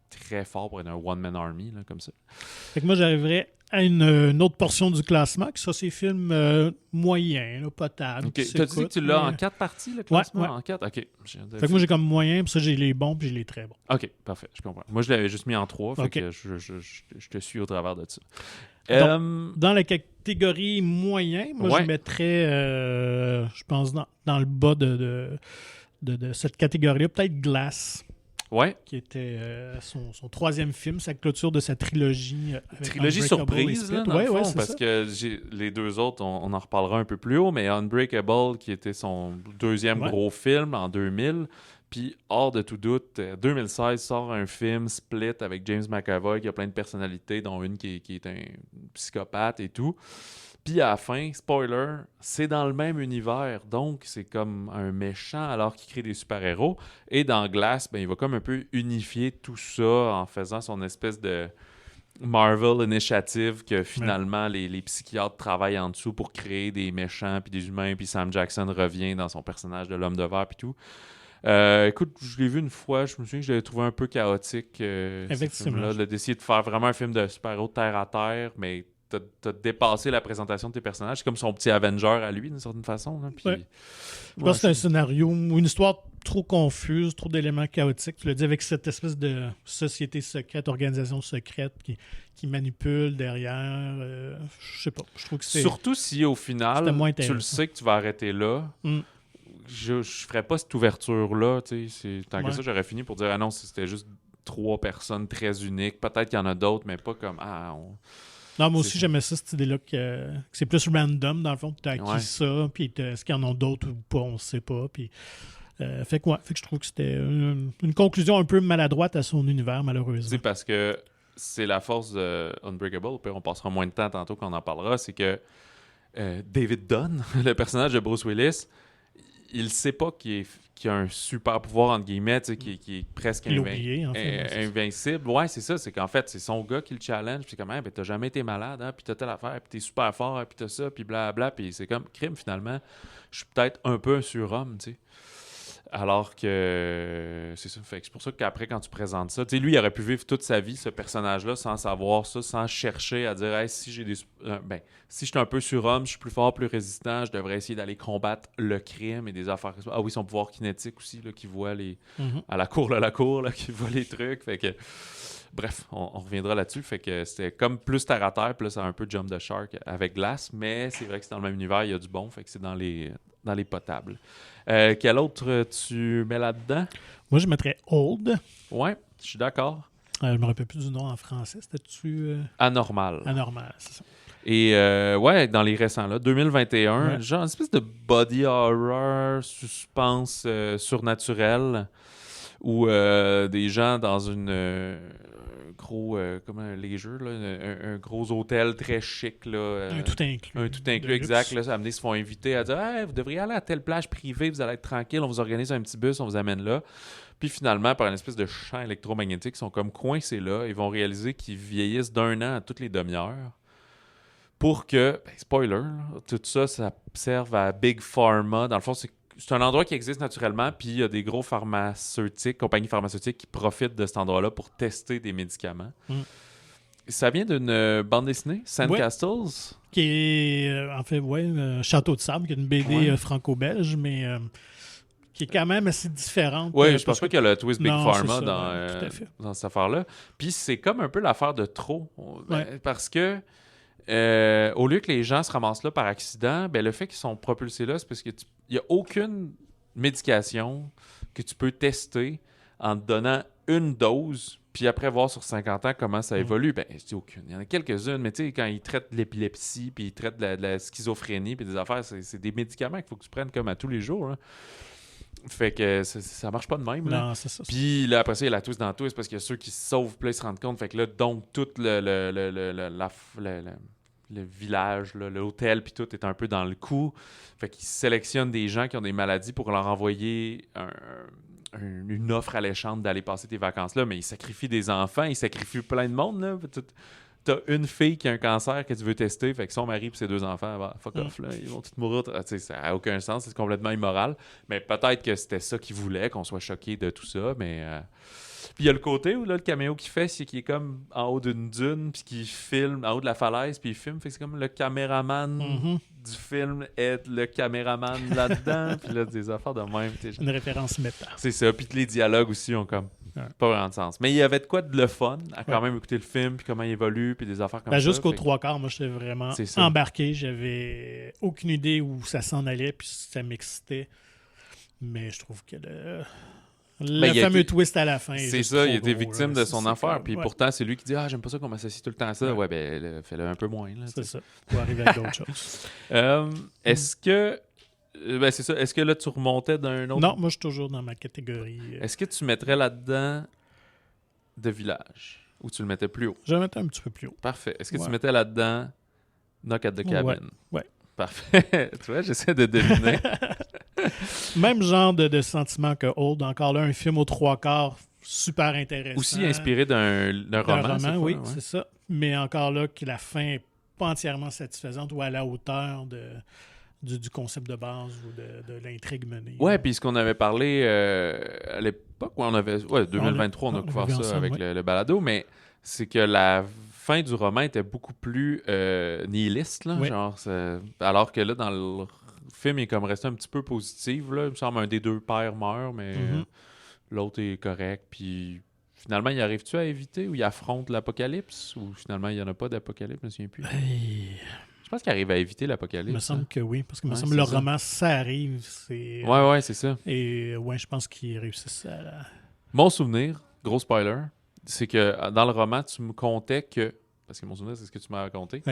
très fort pour être un one-man army, là, comme ça. Fait que moi, j'arriverais à une autre portion du classement, que ça, c'est films moyens, là, potables. Ok, qui t'as dit que s'écoutent, tu l'as mais- en 4 parties, le classement? Ouais. En 4? Ok. Fait que moi, j'ai comme moyen, puis ça, j'ai les bons, puis j'ai les très bons. Ok, parfait, je comprends. Moi, je l'avais juste mis en 3, fait Ok. que je te suis au travers de ça. Dans la catégorie moyen, moi, Ouais. je mettrais, je pense, dans le bas de cette catégorie-là, peut-être Glass, Ouais, qui était son troisième film, sa clôture de sa trilogie. Avec trilogie Unbreakable et surprise, Split. là, dans le fond, c'est parce ça. que les deux autres, on en reparlera un peu plus haut, mais Unbreakable, qui était son deuxième Ouais. gros film en 2000, puis hors de tout doute, 2016 sort un film Split avec James McAvoy qui a plein de personnalités, dont une qui est un psychopathe et tout. Puis à la fin, spoiler, c'est dans le même univers, donc c'est comme un méchant alors qu'il crée des super-héros. Et dans Glass, ben, il va comme un peu unifier tout ça en faisant son espèce de Marvel Initiative que finalement les psychiatres travaillent en dessous pour créer des méchants puis des humains, puis Sam Jackson revient dans son personnage de l'homme de verre puis tout. Écoute, je l'ai vu une fois, je me souviens que je l'avais trouvé un peu chaotique, ce Effectivement. film-là, d'essayer de faire vraiment un film de super-héros terre à terre, mais t'as dépassé la présentation de tes personnages. C'est comme son petit Avenger à lui, d'une certaine façon. Là. Puis, Ouais. Je pense que c'est un scénario ou une histoire trop confuse, trop d'éléments chaotiques. Tu l'as dit, avec cette espèce de société secrète, organisation secrète qui manipule derrière. Je sais pas. Je trouve que c'est... Surtout si au final, c'était moins tu le intéressant. sais que tu vas arrêter là. Mm. Je ferais pas cette ouverture-là. Tant que Ouais. ça, j'aurais fini pour dire ah non, c'était juste 3 personnes très uniques. Peut-être qu'il y en a d'autres, mais pas comme Non, moi C'est aussi, ça. j'aimais ça, cette idée-là, que c'est plus random, dans le fond. Tu as acquis Ouais. ça, puis est-ce qu'il y en a d'autres ou pas, on ne sait pas. Puis, fait que je trouve que c'était une conclusion un peu maladroite à son univers, malheureusement. C'est parce que c'est la force de Unbreakable, puis on passera moins de temps tantôt qu'on en parlera, c'est que David Dunn, le personnage de Bruce Willis, il sait pas qu'il a un super pouvoir, entre guillemets, tu sais, qui est presque Oublié, en fait. invincible. Ouais, c'est ça. C'est qu'en fait, c'est son gars qui le challenge. Puis c'est comme, ben, t'as jamais été malade, hein, puis t'as telle affaire, puis t'es super fort, puis t'as ça, puis blablabla. Puis c'est comme, crime, finalement, je suis peut-être un peu un surhomme, tu sais. Alors que c'est ça. Fait que c'est pour ça qu'après, quand tu présentes ça, tu sais, lui, il aurait pu vivre toute sa vie, ce personnage-là, sans savoir ça, sans chercher à dire, hey, si j'ai si je suis un peu surhomme, je suis plus fort, plus résistant, je devrais essayer d'aller combattre le crime et des affaires. Ah oui, son pouvoir kinétique aussi, là, qui voit les. À la cour, là, qui voit les trucs. Fait que. Bref, on reviendra là-dessus. Fait que c'était comme plus terre à terre, puis là, c'est un peu Jump the Shark avec glace, mais c'est vrai que c'est dans le même univers, il y a du bon, fait que c'est dans les potables. Quel autre tu mets là-dedans? Moi, je mettrais Old. Ouais, je suis d'accord. Je me rappelle plus du nom en français. C'était-tu... Anormal. Anormal, c'est ça. Et ouais, dans les récents, là, 2021, genre une espèce de body horror, suspense surnaturel, où des gens dans une... comme un leisure, là, un gros hôtel très chic. Là, un tout inclus. Un tout inclus, exact. Là, amenés se font inviter à dire hey, vous devriez aller à telle plage privée, vous allez être tranquille, on vous organise un petit bus, on vous amène là. Puis finalement, par une espèce de champ électromagnétique, ils sont comme coincés là. Ils vont réaliser qu'ils vieillissent d'1 an à toutes les demi-heures. Pour que, spoiler, là, tout ça, ça serve à Big Pharma. Dans le fond, c'est un endroit qui existe naturellement, puis il y a des gros compagnies pharmaceutiques qui profitent de cet endroit-là pour tester des médicaments. Ça vient d'une bande dessinée, Sandcastles. Qui est, en fait, Château de Sable, qui est une BD franco-belge, mais qui est quand même assez différente. Oui, je pense pas qu'il y a le twist Big Pharma dans cette affaire-là. Puis c'est comme un peu l'affaire de trop. Parce que au lieu que les gens se ramassent là par accident, ben, le fait qu'ils sont propulsés là, c'est parce qu'il n'y a aucune médication que tu peux tester en te donnant une dose, puis après voir sur 50 ans comment ça évolue. Ben, je dis aucune. Il y en a quelques-unes, mais tu sais, quand ils traitent de l'épilepsie, puis ils traitent de la schizophrénie, puis des affaires, c'est des médicaments qu'il faut que tu prennes comme à tous les jours. Là. Fait que ça marche pas de même. Là. Non, c'est ça. Puis là, après ça, il y a la twist dans la twist parce qu'il y a ceux qui se sauvent, puis là, ils se rendent compte. Fait que là, donc, tout le village, là, l'hôtel, puis tout est un peu dans le coup. Fait qu'ils sélectionnent des gens qui ont des maladies pour leur envoyer une offre alléchante d'aller passer tes vacances là, mais ils sacrifient des enfants, ils sacrifient plein de monde. Là. T'as une fille qui a un cancer que tu veux tester, fait que son mari et ses 2 enfants, fuck off, là, ils vont tous mourir. Ça n'a aucun sens, c'est complètement immoral. Mais peut-être que c'était ça qu'ils voulaient, qu'on soit choqué de tout ça, mais... Puis il y a le côté où là, le caméo qu'il fait, c'est qu'il est comme en haut d'une dune, puis qu'il filme en haut de la falaise, puis il filme. Fait que c'est comme le caméraman du film est le caméraman là-dedans. Puis là, des affaires de même. Une référence méta. C'est ça. Puis les dialogues aussi ont comme pas vraiment de sens. Mais il y avait de quoi de le fun à quand même écouter le film, puis comment il évolue, puis des affaires comme ça. Jusqu'aux 3/4, moi, j'étais vraiment embarqué. J'avais aucune idée où ça s'en allait, puis ça m'excitait. Mais je trouve que le fameux twist à la fin. C'est ça, il était victime de son affaire. Puis pourtant, c'est lui qui dit j'aime pas ça qu'on m'associe tout le temps à ça. Ouais, ben, fais-le un peu moins. Là, c'est ça. Pour arriver à d'autres choses. Est-ce que. Ben, c'est ça. Est-ce que là, tu remontais d'un autre. Non, moi, je suis toujours dans ma catégorie. Est-ce que tu mettrais là-dedans de village ou tu le mettais plus haut? Je le mettais un petit peu plus haut. Parfait. Est-ce que tu mettais là-dedans Knock at the Cabin? Ouais. Parfait. Tu vois, j'essaie de deviner. Même genre de sentiment que Old. Encore là, un film aux 3/4 super intéressant. Aussi inspiré d'un roman. Oui, c'est ça. Mais encore là, que la fin n'est pas entièrement satisfaisante ou à la hauteur du concept de base ou de l'intrigue menée. Ouais, puis ce qu'on avait parlé à l'époque où on avait... Ouais, 2023, on a couvert ça avec le balado, mais c'est que la fin du roman était beaucoup plus nihiliste, là, genre, alors que là, dans le film, il est comme resté un petit peu positif, là. Il me semble un des 2 pères meurt, mais l'autre est correct, puis finalement, il arrive-tu à éviter ou il affronte l'apocalypse, ou finalement, il n'y en a pas d'apocalypse, je me souviens plus. Je pense qu'il arrive à éviter l'apocalypse. Il me semble que oui, parce que me semble le roman, ça arrive. Ouais, c'est ça. Et je pense qu'il réussit à... Mon souvenir, gros spoiler, c'est que dans le roman, tu me contais que, parce que mon souvenir, c'est ce que tu m'as raconté,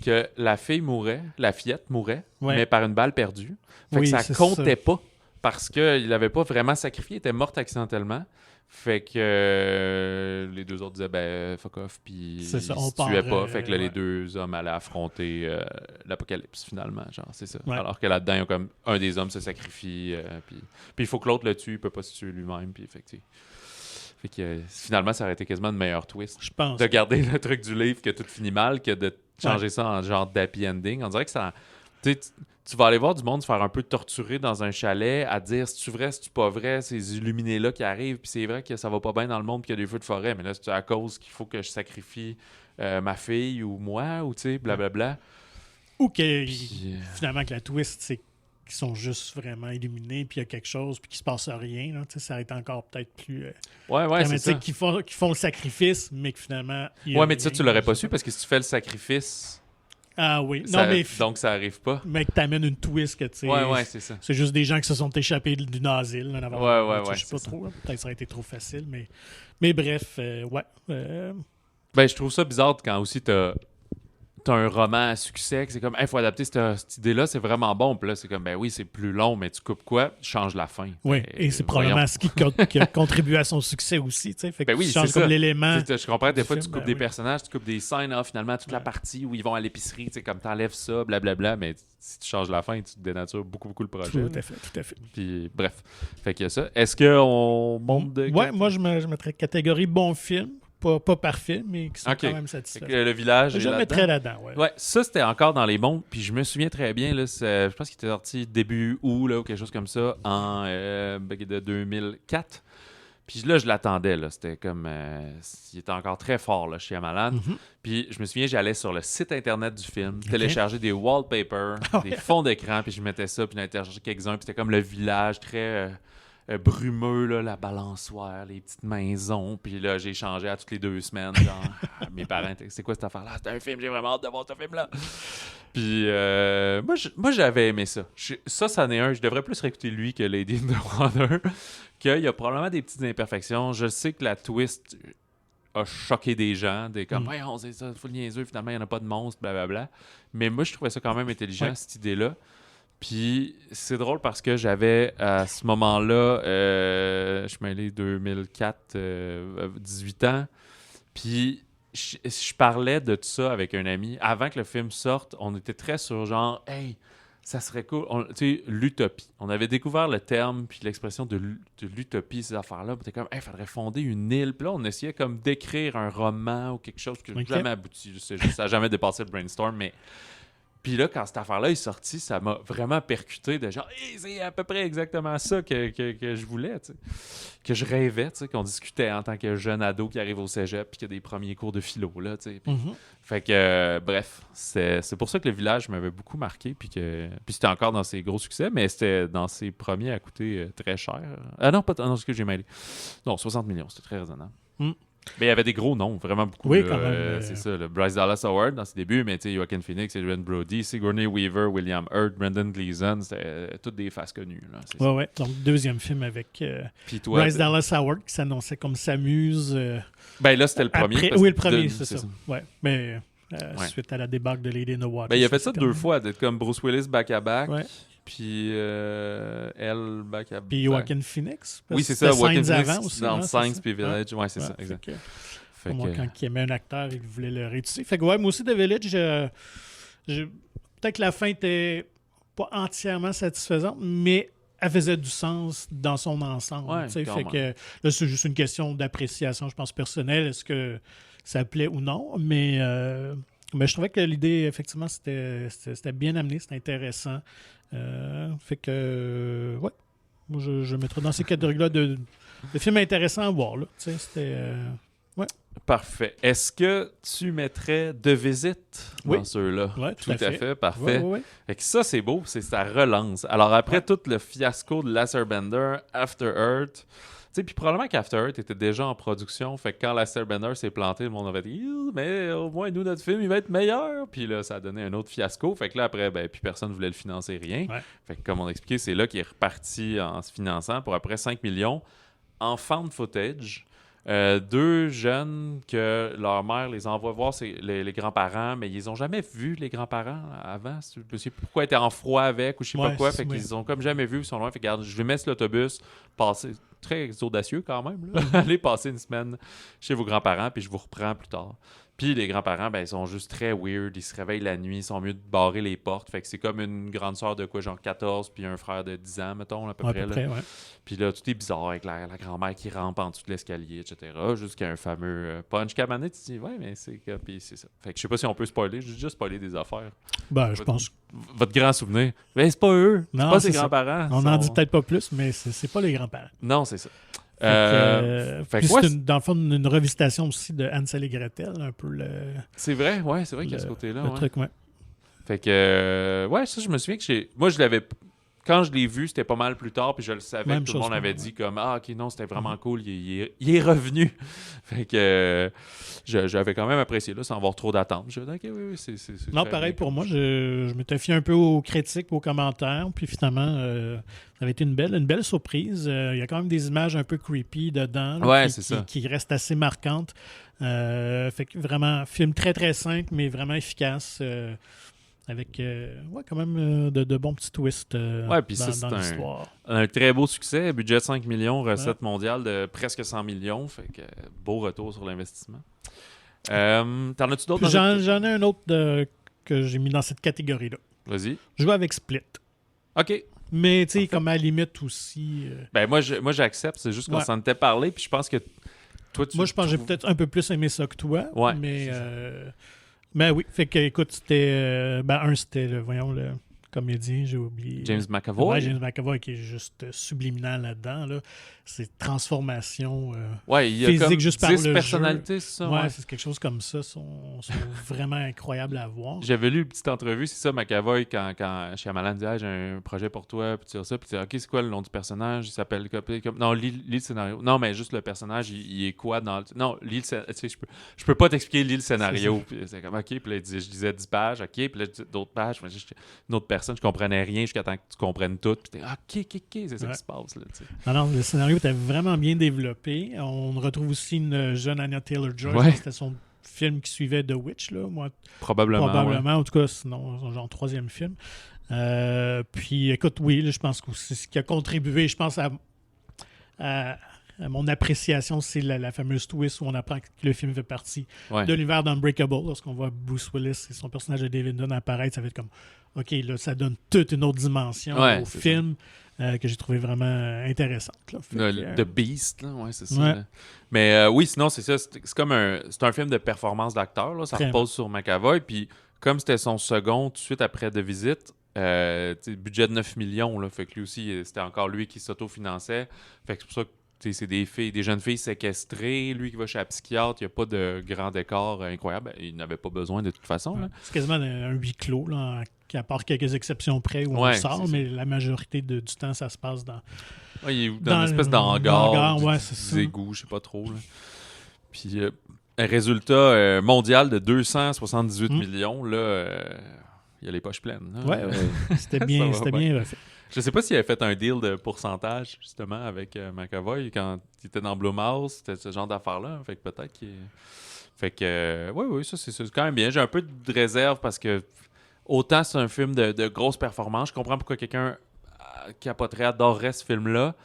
que la fillette mourait, mais par une balle perdue. Fait que ça comptait pas, parce qu'il l'avait pas vraiment sacrifié, elle était morte accidentellement. Fait que les deux autres disaient ben fuck off, puis ils C'est ça, on se tuaient part, pas. Fait que là, les ouais. deux hommes allaient affronter l'apocalypse finalement, genre c'est ça. Ouais. Alors que là-dedans, il y a comme un des hommes se sacrifie, puis il faut que l'autre le tue, il peut pas se tuer lui-même, puis fait que finalement, ça aurait été quasiment une meilleure twist Je pense. de garder le truc du livre que tout finit mal que de changer ça en genre d'happy ending. On dirait que ça. Tu vas aller voir du monde se faire un peu torturer dans un chalet à dire c'est-tu vrai, c'est-tu pas vrai, ces illuminés-là qui arrivent, puis c'est vrai que ça va pas bien dans le monde, puis qu'il y a des feux de forêt, mais là, c'est à cause qu'il faut que je sacrifie ma fille ou moi, ou tu sais, blablabla. Ou que Puis, finalement, que la twist, c'est qu'ils sont juste vraiment illuminés, puis il y a quelque chose, puis qu'il se passe rien. Là, ça aurait été encore peut-être plus ouais, c'est ça. dramatique, qu'ils font le sacrifice, mais que finalement. Ouais, mais ça, tu l'aurais pas su parce que si tu fais le sacrifice, Ah oui. ça- Non, mais. donc ça arrive pas. Mais que t'amènes une twist que tu sais. Ouais, c'est ça. C'est juste des gens qui se sont échappés d'une asile. Là, Ouais, je sais c'est pas ça. trop. Là. Peut-être que ça aurait été trop facile, mais bref, ouais. Ben, je trouve ça bizarre quand aussi t'as un roman à succès, que c'est comme, il faut adapter cette idée-là, c'est vraiment bon. Puis là, c'est comme, ben oui, c'est plus long, mais tu coupes quoi? Change la fin. Oui, et c'est probablement voyons. ce qui a contribué à son succès aussi. Fait que Ben oui, tu c'est changes ça. comme l'élément. Je comprends, des du fois, tu film, coupes ben des oui. personnages, tu coupes des scènes, finalement, toute la partie où ils vont à l'épicerie, tu sais, comme t'enlèves ça, blablabla, mais si tu changes la fin, tu dénatures beaucoup le projet. Tout à fait. Puis, bref, fait qu'il y a ça. Est-ce qu'on monte de... Ouais, moi, je mettrais catégorie bon film. Pas parfait, mais qui sont Ok. quand même Fait satisfaits. que le village est Je le là-dedans. mettrais là-dedans, ouais. Ouais, ça c'était encore dans les mondes, puis je me souviens très bien, là, je pense qu'il était sorti début août là, ou quelque chose comme ça, en de 2004. Puis là, je l'attendais, là, c'était comme... il était encore très fort, là, chez Amalan. Mhm. Puis je me souviens, j'allais sur le site internet du film, Ok. télécharger des wallpapers, Ah des ouais. fonds d'écran, puis je mettais ça, puis j'en ai téléchargé quelques-uns, puis c'était comme le village très... brumeux, là, la balançoire, les petites maisons. Puis là, j'ai changé à toutes les 2 semaines. Genre, mes parents, c'est quoi cette affaire-là? C'est un film, j'ai vraiment hâte de voir ce film-là. Puis moi, j'avais aimé ça. Ça n'en est un. Je devrais plus réécouter lui que Lady in the Water. Qu'il y a probablement des petites imperfections. Je sais que la twist a choqué des gens. Des comme, ouais, on sait ça, full niaiseux, finalement, il n'y en a pas de monstre, blablabla. Mais moi, je trouvais ça quand même intelligent, Ouais. cette idée-là. Puis c'est drôle parce que j'avais à ce moment-là, je suis mêlé 2004, 18 ans. Puis je parlais de tout ça avec un ami. Avant que le film sorte, on était très sur genre, hey, ça serait cool. Tu sais, l'utopie. On avait découvert le terme puis l'expression de l'utopie, ces affaires-là. Puis on était comme, hey, il faudrait fonder une île. Puis là, on essayait comme d'écrire un roman ou quelque chose qui n'a Ok. jamais abouti. Ça n'a jamais dépassé le brainstorm, mais. Puis là, quand cette affaire-là est sortie, ça m'a vraiment percuté de genre, hey, c'est à peu près exactement ça que je voulais, tu sais. Que je rêvais, tu sais, qu'on discutait en tant que jeune ado qui arrive au cégep puis qui a des premiers cours de philo, là, tu sais. Mhm. Fait que, bref, c'est pour ça que le village m'avait beaucoup marqué, puis c'était encore dans ses gros succès, mais c'était dans ses premiers à coûter très cher. Ah non, pas non, ce que j'ai mêlé. Non, 60 millions, c'était très raisonnable. Mm. Mais il y avait des gros noms, vraiment beaucoup. Oui, là. quand même, C'est ça, le Bryce Dallas Howard dans ses débuts, mais tu sais, Joaquin Phoenix, Adrian Brody, Sigourney Weaver, William Hurt, Brendan Gleeson, c'était toutes des faces connues. Là, c'est ça. Ouais. Donc, deuxième film avec Puis toi, Bryce Dallas Howard qui s'annonçait comme S'amuse. ben là, c'était le premier. Après, parce oui, le que premier, c'est ça. Ouais, mais Ouais. suite à la débâcle de Lady in the Water. Ben, il a fait ça c'est 2 comme- fois, d'être comme Bruce Willis back-à-back, Ouais. puis elle back-à-back. Puis Joaquin Phoenix. parce Oui, que c'est ça, c'était Joaquin Signs Phoenix avant aussi, dans hein, c'est Signs ça? puis Village. Ouais, c'est Ouais, ça, exact. Fait Moi, que- quand il aimait un acteur, il voulait le réussir. Fait que ouais, moi aussi, The Village, peut-être que la fin était pas entièrement satisfaisante, mais elle faisait du sens dans son ensemble. Ouais, tu sais. clairement. Fait que là, c'est juste une question d'appréciation, je pense, personnelle. Est-ce que ça plaît ou non? Mais je trouvais que l'idée, effectivement, c'était bien amené, c'était intéressant. Fait que, ouais, moi, je mettrais dans ces catégories-là de films intéressants à voir. Là. Tu sais, c'était... Parfait. Est-ce que tu mettrais De Visite Oui. dans ceux-là? Ouais, Tout à fait, parfait. Ouais. Fait que ça, c'est beau, c'est sa relance. Alors après tout le fiasco de Lasser Bender, After Earth, tu sais, puis probablement qu'After Earth était déjà en production, fait que quand Lasser Bender s'est planté, le monde avait dit « Mais au moins, nous, notre film, il va être meilleur! » Puis là, ça a donné un autre fiasco. Fait que là, après, puis personne ne voulait le financer, rien. Ouais. Fait que comme on a expliqué, c'est là qu'il est reparti en se finançant pour après 5 millions en found footage. 2 jeunes que leur mère les envoie voir les grands-parents, mais ils ont jamais vu les grands-parents avant. Je sais pourquoi ils étaient en froid avec ou je sais pas quoi. Fait qu'ils ont comme jamais vu, ils sont loin. Fait que regarde, je vais mettre sur l'autobus, passer, très audacieux quand même, là. Aller passer une semaine chez vos grands-parents, puis je vous reprends plus tard. Puis les grands-parents, ben, ils sont juste très weird. Ils se réveillent la nuit, ils sont mieux de barrer les portes. Fait que c'est comme une grande sœur de quoi, genre 14, puis un frère de 10 ans, mettons, à peu près. Ouais. Puis là, tout est bizarre avec la grand-mère qui rampe en dessous de l'escalier, etc. Jusqu'à un fameux punch cabanet. Tu te dis, ouais, mais c'est puis c'est ça. Fait que je sais pas si on peut spoiler. J'ai déjà spoilé des affaires. Ben, je pense. Votre grand souvenir. Ben, c'est pas eux. C'est pas ses grands-parents. On n'en dit peut-être pas plus, mais c'est pas les grands-parents. Non, c'est ça. C'est dans le fond une revisitation aussi de Hansel et Gretel, un peu le. C'est vrai, ouais, c'est vrai qu'il y a ce côté-là. Le truc, ouais. Fait que, ouais, ça, je me souviens que moi, je l'avais. Quand je l'ai vu, c'était pas mal plus tard, puis je le savais, Même tout le monde avait dit comme ah, ok, non, c'était vraiment cool, il est revenu. Fait que j'avais quand même apprécié là, sans avoir trop d'attente. Je me disais, ok, oui, c'est non, pareil pour moi, je m'étais fié un peu aux critiques, aux commentaires, puis finalement, ça avait été une belle surprise. Il y a quand même des images un peu creepy dedans, là, qui restent assez marquantes. Fait que vraiment, film très très simple, mais vraiment efficace. Avec quand même de bons petits twists dans l'histoire. Un très beau succès, budget de 5 millions, recette mondiale de presque 100 millions, fait que beau retour sur l'investissement. T'en as-tu d'autres? J'en ai un autre que j'ai mis dans cette catégorie-là. Vas-y. Je joue avec Split. OK. Mais tu sais, comme à la limite aussi... Ben moi j'accepte, c'est juste qu'on s'en était parlé, puis je pense que toi moi je pense que j'ai peut-être un peu plus aimé ça que toi, ouais, mais... Ben oui, fait que écoute, c'était c'était le comédien, j'ai oublié. James McAvoy. Ouais, James McAvoy qui est juste subliminal là-dedans. Là. C'est transformation il y a physique comme juste par le jeu. personnalités, c'est ça? Ouais, c'est quelque chose comme ça. Sont vraiment incroyables à voir. J'avais lu une petite entrevue, c'est ça, McAvoy, quand Shyamalan dit j'ai un projet pour toi, puis tu dis ça, puis tu dis OK, c'est quoi le nom du personnage? Il s'appelle comme non, lis le scénario. Non, mais juste le personnage, il est quoi dans le... Non, lis le scénario. Tu sais, je peux pas t'expliquer, lis le scénario. Puis c'est comme OK, puis là, je disais 10 pages, OK, puis là, d'autres pages, une autre personne, je comprenais rien jusqu'à temps que tu comprennes tout, puis t'es OK, c'est ça qui se passe, là, tu sais. Non, le scénario était vraiment bien développé. On retrouve aussi une jeune Anya Taylor-Joy. Ouais. C'était son film qui suivait The Witch, là. Moi, probablement. En tout cas, sinon, genre troisième film. Puis, écoute, oui, là, je pense que c'est ce qui a contribué, je pense, à mon appréciation, c'est la fameuse twist où on apprend que le film fait partie de l'univers d'Unbreakable. Lorsqu'on voit Bruce Willis et son personnage de David Dunn apparaître, ça va être comme, OK, là, ça donne toute une autre dimension au film que j'ai trouvé vraiment intéressante. Là. The Beast, là, c'est ça. Ouais. Mais oui, sinon, c'est ça. C'est comme c'est un film de performance d'acteur. Là, ça repose sur McAvoy. Puis, comme c'était son second tout de suite après The Visit, budget de 9 millions, là, fait que lui aussi, c'était encore lui qui s'autofinançait. Fait que c'est pour ça que c'est des jeunes filles séquestrées, lui qui va chez la psychiatre, il n'y a pas de grand décor incroyable. Il n'avait pas besoin de toute façon. Là. C'est quasiment un huis clos, là, à part quelques exceptions près où on sort, mais la majorité du temps, ça se passe dans... il est dans une espèce d'hangar, des égouts, je sais pas trop. Là. Puis, un résultat mondial de 278 millions, là, il y a les poches pleines. Oui, c'était bien refait. Je sais pas s'il avait fait un deal de pourcentage, justement, avec McAvoy quand il était dans Blumhouse. C'était ce genre d'affaires-là. Fait que peut-être qu'il... Fait que, oui, ça, c'est quand même bien. J'ai un peu de réserve parce que autant c'est un film de grosse performance. Je comprends pourquoi quelqu'un capoterait, adorerait ce film-là.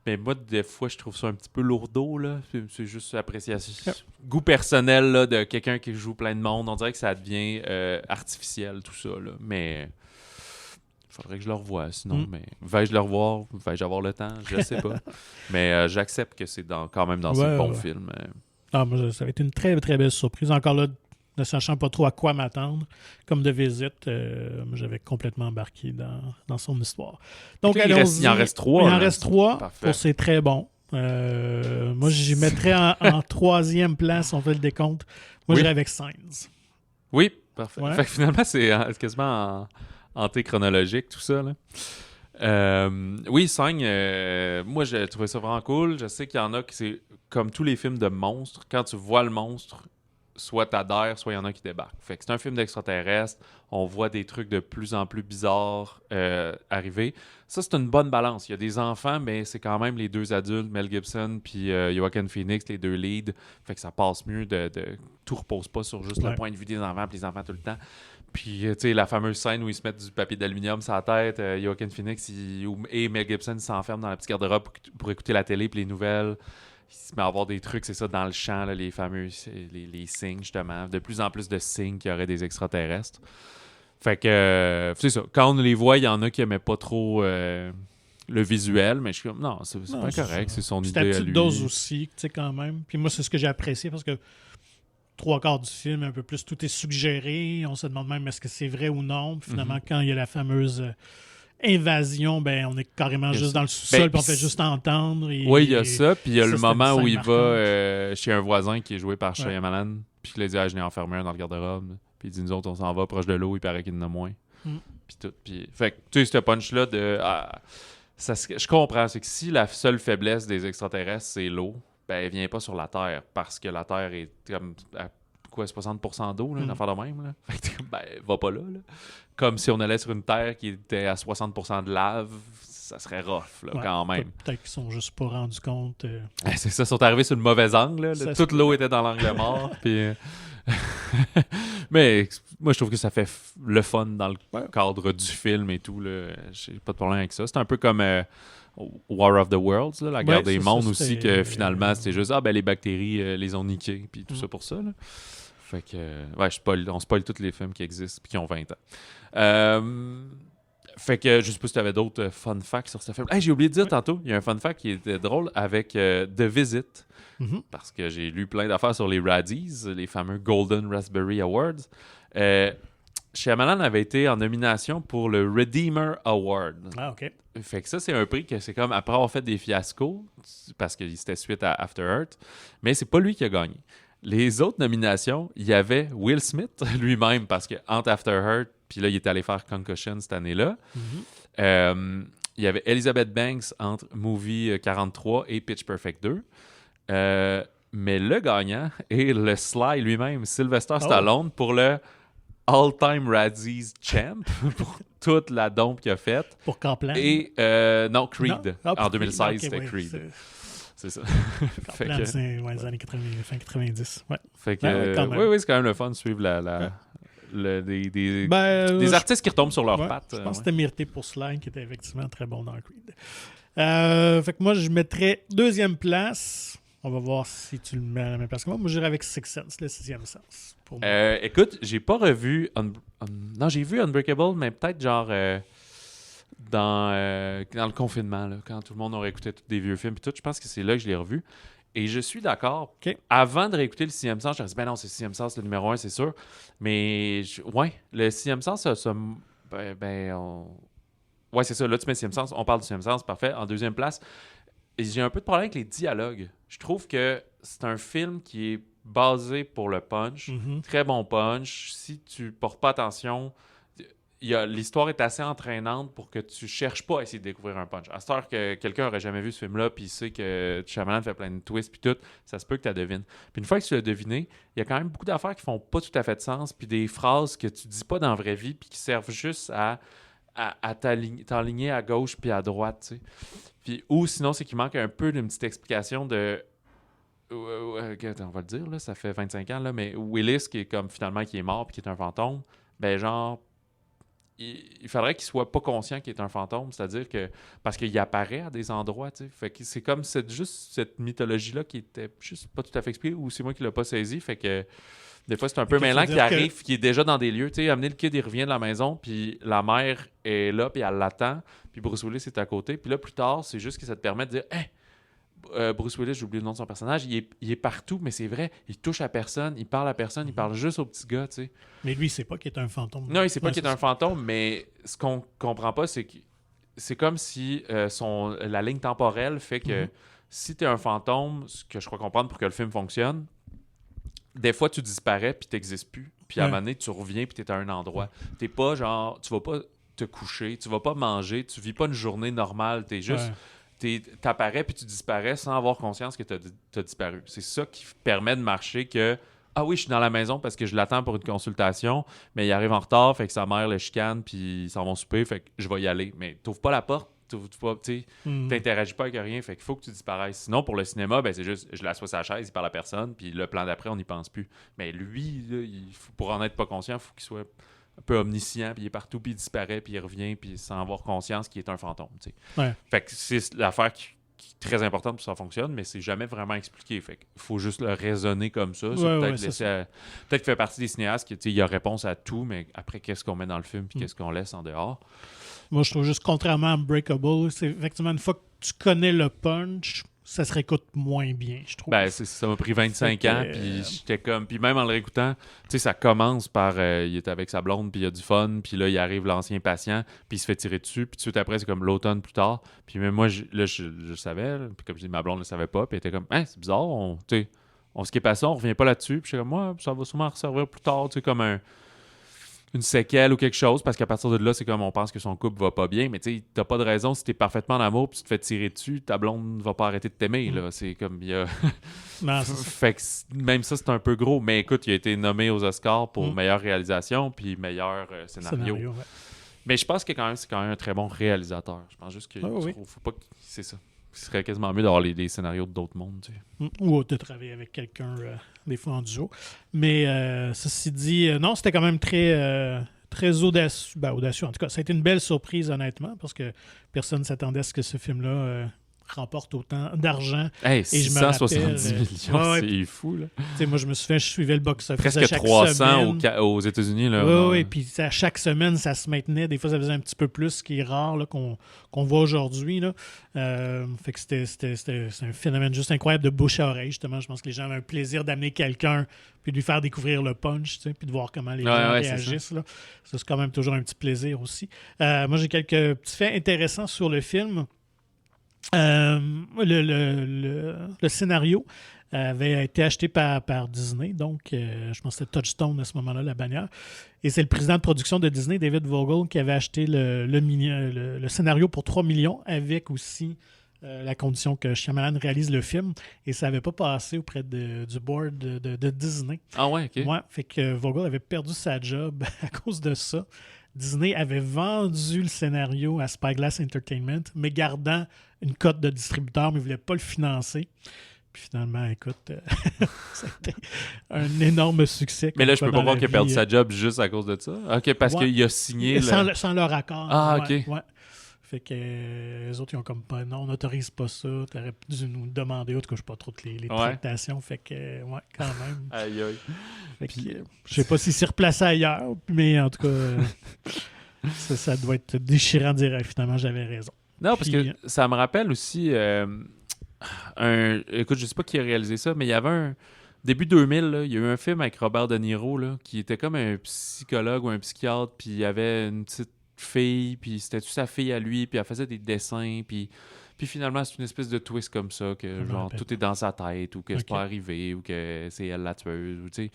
Mais moi, des fois, je trouve ça un petit peu lourdeau, là. C'est juste appréciation. Goût personnel, là, de quelqu'un qui joue plein de monde. On dirait que ça devient artificiel, tout ça, là. Mais... faudrait que je le revoie, sinon, mais vais-je le revoir? Vais-je avoir le temps? Je sais pas. Mais j'accepte que c'est quand même dans ce bon film. Moi, ça a été une très, très belle surprise. Encore là, ne sachant pas trop à quoi m'attendre, comme de visite, j'avais complètement embarqué dans son histoire. Donc, il en reste 3. Il en reste 3. C'est très bon. Moi, j'y mettrais en troisième place, on fait le décompte. Moi, j'irais avec Signs. Oui, parfait. Ouais. Fait que finalement, c'est quasiment antéchronologique, tout ça. Là. Oui, Sign, moi, j'ai trouvé ça vraiment cool. Je sais qu'il y en a qui c'est comme tous les films de monstres. Quand tu vois le monstre, soit t'adhères, soit il y en a qui débarquent. Fait que c'est un film d'extraterrestres. On voit des trucs de plus en plus bizarres arriver. Ça, c'est une bonne balance. Il y a des enfants, mais c'est quand même les deux adultes, Mel Gibson puis Joaquin Phoenix, les deux leads. Fait que ça passe mieux tout repose pas sur juste le point de vue des enfants puis les enfants tout le temps. Puis, tu sais, la fameuse scène où ils se mettent du papier d'aluminium sur la tête, Joaquin Phoenix et Mel Gibson s'enferment dans la petite garde-robe pour écouter la télé puis les nouvelles. Il se met à avoir des trucs, c'est ça, dans le champ, là, les fameux les signes, justement. De plus en plus de signes qu'il y aurait des extraterrestres. Fait que, c'est ça. Quand on les voit, il y en a qui n'aimaient pas trop le visuel, mais je suis comme, non, c'est pas correct, c'est son idée à lui. C'est la petite dose aussi, tu sais, quand même. Puis moi, c'est ce que j'ai apprécié parce que 3/4 du film, un peu plus, tout est suggéré. On se demande même est-ce que c'est vrai ou non. Puis finalement, quand il y a la fameuse invasion, ben on est carrément juste dans le sous-sol, puis on fait juste entendre. Oui, il y a ça. Puis il y a le moment où il marquante. va chez un voisin qui est joué par Shyamalan, puis il a dit je n'ai enfermé un dans le garde-robe. Puis il dit nous autres, on s'en va proche de l'eau, il paraît qu'il y en a moins. Puis tout. Puis, fait que, tu sais, ce punch-là je comprends, c'est que si la seule faiblesse des extraterrestres, c'est l'eau, ben, elle vient pas sur la Terre, parce que la Terre est comme à 60% d'eau, là, une affaire de même. Là. Fait que, ben, va pas là. Comme si on allait sur une Terre qui était à 60% de lave, ça serait rough, là, quand même. Peut-être qu'ils sont juste pas rendus compte. C'est ça, ils sont arrivés sur le mauvais angle. Là. Toute l'eau était dans l'angle mort. Puis, mais moi, je trouve que ça fait le fun dans le cadre du film et tout. J'ai pas de problème avec ça. C'est un peu comme War of the Worlds, là, la guerre des mondes aussi, que finalement, c'était juste les bactéries les ont niquées, puis tout ça pour ça. Là. Fait que, on spoil tous les films qui existent puis qui ont 20 ans. Fait que, je sais pas si tu avais d'autres fun facts sur ce film. Hey, j'ai oublié de dire tantôt, il y a un fun fact qui était drôle avec The Visit, parce que j'ai lu plein d'affaires sur les Razzies, les fameux Golden Raspberry Awards. Shyamalan avait été en nomination pour le Redeemer Award. Ah, OK. Fait que ça, c'est un prix que c'est comme après avoir fait des fiascos, parce que c'était suite à After Earth, mais c'est pas lui qui a gagné. Les autres nominations, il y avait Will Smith lui-même, parce que entre After Earth, puis là, il était allé faire Concussion cette année-là. Il y avait Elizabeth Banks entre Movie 43 et Pitch Perfect 2. Mais le gagnant est le Sly lui-même, Sylvester Stallone, pour le All-Time Razzies Champ, pour toute la dompe qu'il a faite. Pour Kaplan. Et non, Creed. En 2016, c'était Creed. C'est ça. Kaplan, c'est les années 80, fin 90. Ouais. Fait que, oui, c'est quand même le fun de suivre des artistes qui retombent sur leurs pattes. Je pense que c'était mérité pour Sly, qui était effectivement très bon dans Creed. Fait que moi, je mettrais deuxième place. On va voir si tu le mets à la même place que moi. Moi, j'irais avec Sixth Sense, le sixième sens. Pour moi. Écoute, j'ai pas revu... Non, j'ai vu Unbreakable, mais peut-être genre dans le confinement, là, quand tout le monde aurait écouté tous des vieux films et tout. Je pense que c'est là que je l'ai revu. Et je suis d'accord. Okay. Avant de réécouter le sixième sens, je me suis dit, ben non, c'est le sixième sens, le numéro 1, c'est sûr. Mais, le sixième sens, ouais, c'est ça. Là, tu mets le sixième sens. On parle du sixième sens, parfait. En deuxième place, et j'ai un peu de problème avec les dialogues. Je trouve que c'est un film qui est basé pour le punch. Très bon punch. Si tu portes pas attention, l'histoire est assez entraînante pour que tu cherches pas à essayer de découvrir un punch. À cette heure que quelqu'un aurait jamais vu ce film-là, puis il sait que Shyamalan fait plein de twists, puis tout, ça se peut que tu la devines. Puis une fois que tu l'as deviné, il y a quand même beaucoup d'affaires qui font pas tout à fait de sens, puis des phrases que tu dis pas dans la vraie vie, puis qui servent juste à t'enligner à gauche puis à droite, tu sais. Puis, ou sinon, c'est qu'il manque un peu d'une petite explication de... on va le dire, là, ça fait 25 ans, là, mais Willis, qui est comme finalement qui est mort puis qui est un fantôme, ben genre, il faudrait qu'il soit pas conscient qu'il est un fantôme, c'est-à-dire que... Parce qu'il apparaît à des endroits, tu sais. Fait que c'est comme juste cette mythologie-là qui était juste pas tout à fait expliquée, ou c'est moi qui l'ai pas saisi, fait que... Des fois, c'est un peu mêlant qui arrive, qui est déjà dans des lieux. Tu sais, amener le kid, il revient de la maison, puis la mère est là, puis elle l'attend, puis Bruce Willis est à côté. Puis là, plus tard, c'est juste que ça te permet de dire hey, Bruce Willis, j'ai oublié le nom de son personnage, il est partout, mais c'est vrai, il touche à personne, il parle à personne, il parle juste au petit gars, tu sais. Mais lui, il sait pas qu'il est un fantôme. Non, il sait pas qu'il est un fantôme, mais ce qu'on comprend pas, c'est que c'est comme si la ligne temporelle fait que si t'es un fantôme, ce que je crois comprendre pour que le film fonctionne, des fois, tu disparais puis t'existes plus. Puis à un moment donné, tu reviens puis t'es à un endroit. T'es pas genre... Tu vas pas te coucher, tu vas pas manger, tu vis pas une journée normale. T'es juste... T'apparais puis tu disparais sans avoir conscience que t'as disparu. C'est ça qui permet de marcher que Ah oui, je suis dans la maison parce que je l'attends pour une consultation, mais il arrive en retard, fait que sa mère le chicane, puis ils s'en vont souper, fait que je vais y aller. Mais t'ouvres pas la porte, t'interagis pas avec rien, fait qu'il faut que tu disparaisses. Sinon, pour le cinéma, ben c'est juste, je l'assois sur la chaise, il parle à personne, puis le plan d'après, on n'y pense plus. Mais lui, là, pour en être pas conscient, il faut qu'il soit un peu omniscient, puis il est partout, puis il disparaît, puis il revient, puis sans avoir conscience qu'il est un fantôme, tu sais. Ouais. Fait que c'est l'affaire qui est très importante pour que ça fonctionne, mais c'est jamais vraiment expliqué. Fait qu'il faut juste le raisonner comme ça. C'est peut-être peut-être qu'il fait partie des cinéastes qui, il y a réponse à tout, mais après, qu'est-ce qu'on met dans le film, puis qu'est-ce qu'on laisse en dehors. Moi, je trouve juste, contrairement à Unbreakable, c'est effectivement une fois que tu connais le punch, ça se réécoute moins bien, je trouve. Ben, ça m'a pris 25 ans, puis j'étais comme... Puis même en le réécoutant, tu sais, ça commence par... il est avec sa blonde, puis il y a du fun, puis là, il arrive l'ancien patient, puis il se fait tirer dessus, puis tout de suite après, c'est comme l'automne plus tard. Puis même moi, je savais, là, puis comme je dis, ma blonde ne le savait pas, puis elle était comme, c'est bizarre, on skip à ça, on revient pas là-dessus. Puis j'étais comme, moi, ça va sûrement resservir plus tard, tu sais, comme une séquelle ou quelque chose, parce qu'à partir de là, c'est comme on pense que son couple va pas bien, mais tu sais, t'as pas de raison, si t'es parfaitement en amour puis tu te fais tirer dessus, ta blonde va pas arrêter de t'aimer, là. C'est comme, il y a... Non, fait que même ça, c'est un peu gros, mais écoute, il a été nommé aux Oscars pour meilleure réalisation puis meilleur scénario. Ouais. Mais je pense que c'est quand même un très bon réalisateur. Je pense juste qu'il faut pas que... C'est ça. Ce serait quasiment mieux d'avoir les scénarios d'autres mondes, tu sais. Ou de travailler avec quelqu'un, des fois en duo. Mais ceci dit, non, c'était quand même très audacieux. Ben, audacieux, en tout cas. Ça a été une belle surprise, honnêtement, parce que personne ne s'attendait à ce que ce film-là remporte autant d'argent. Hey, et 670 millions, c'est fou, là. Moi, je suivais le box-office presque 300 aux États-Unis, là. Oui, puis à chaque semaine, ça se maintenait. Des fois, ça faisait un petit peu plus, ce qui est rare là, qu'on voit aujourd'hui. Là. Fait que c'est un phénomène juste incroyable de bouche à oreille, justement. Je pense que les gens avaient un plaisir d'amener quelqu'un puis de lui faire découvrir le punch, puis de voir comment les gens réagissent. Là. Ça, c'est quand même toujours un petit plaisir aussi. Moi, j'ai quelques petits faits intéressants sur le film. Le scénario avait été acheté par Disney, donc je pense que c'était Touchstone à ce moment-là, la bannière. Et c'est le président de production de Disney, David Vogel, qui avait acheté le scénario pour 3 millions avec aussi la condition que Shyamalan réalise le film. Et ça n'avait pas passé auprès du board de Disney. Ah ouais, OK. Ouais, fait que Vogel avait perdu sa job à cause de ça. Disney avait vendu le scénario à Spyglass Entertainment, mais gardant une cote de distributeur, mais ne voulait pas le financer. Puis finalement, écoute, ça a été un énorme succès. Mais là, je peux pas voir qu'il a perdu sa job juste à cause de ça. OK, parce qu'il a signé... Sans leur accord. Ah, OK. Ouais. Fait que les autres, ils ont comme pas... Non, on n'autorise pas ça. Tu aurais dû nous demander, autre que je sais pas trop les tractations. Fait que, quand même. Aïe, aïe. Fait que, je sais pas s'il s'est replacé ailleurs, mais en tout cas, ça doit être déchirant de dire finalement, j'avais raison. Non, parce que ça me rappelle aussi... Écoute, je sais pas qui a réalisé ça, mais il y avait un... Début 2000, là, il y a eu un film avec Robert De Niro là, qui était comme un psychologue ou un psychiatre, puis il y avait une petite fille, puis c'était toute sa fille à lui, puis elle faisait des dessins, puis finalement, c'est une espèce de twist comme ça, que genre tout est dans sa tête, ou que c'est pas arrivé, ou que c'est elle la tueuse, ou tu sais.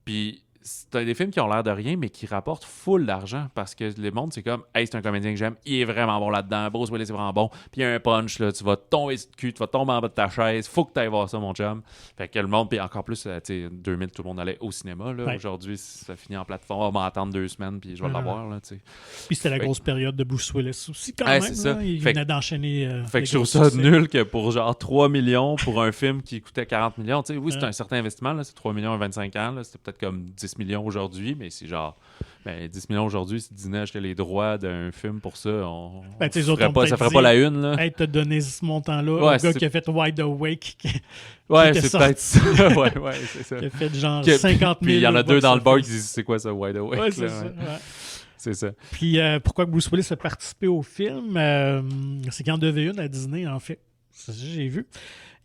Puis c'est des films qui ont l'air de rien, mais qui rapportent full d'argent, parce que le monde, c'est comme, hey, c'est un comédien que j'aime, il est vraiment bon là-dedans, Bruce Willis est vraiment bon, puis il y a un punch, là, tu vas tomber sur le cul, tu vas tomber en bas de ta chaise, faut que tu ailles voir ça, mon chum. Fait que le monde, puis encore plus, tu sais, 2000, tout le monde allait au cinéma, là. Aujourd'hui, ça finit en plateforme, on va attendre 2 semaines, puis je vais l'avoir, là, tu sais. Puis c'était la grosse période de Bruce Willis aussi, quand même, c'est ça. Il venait d'enchaîner. Fait que je trouve ça nul que pour genre 3 millions, pour un film qui coûtait 40 millions, tu sais, oui, c'est un certain investissement, là, c'est 3 millions à 25 ans, là, c'était peut-être comme 10 millions aujourd'hui, mais c'est genre 10 millions aujourd'hui, si Disney achetait les droits d'un film pour ça, ça ferait pas la une. Là. Hey, t'as donné ce montant-là au gars qui a fait Wide Awake. C'est peut-être ça. C'est ça. Qui a fait genre 50 000. Puis il y en a 2 dans le bar qui disent c'est quoi ça, Wide Awake? Ouais, c'est ça. C'est ça. Puis pourquoi Bruce Willis a participé au film? C'est qu'il y en devait une à Disney, en fait. C'est ça que j'ai vu.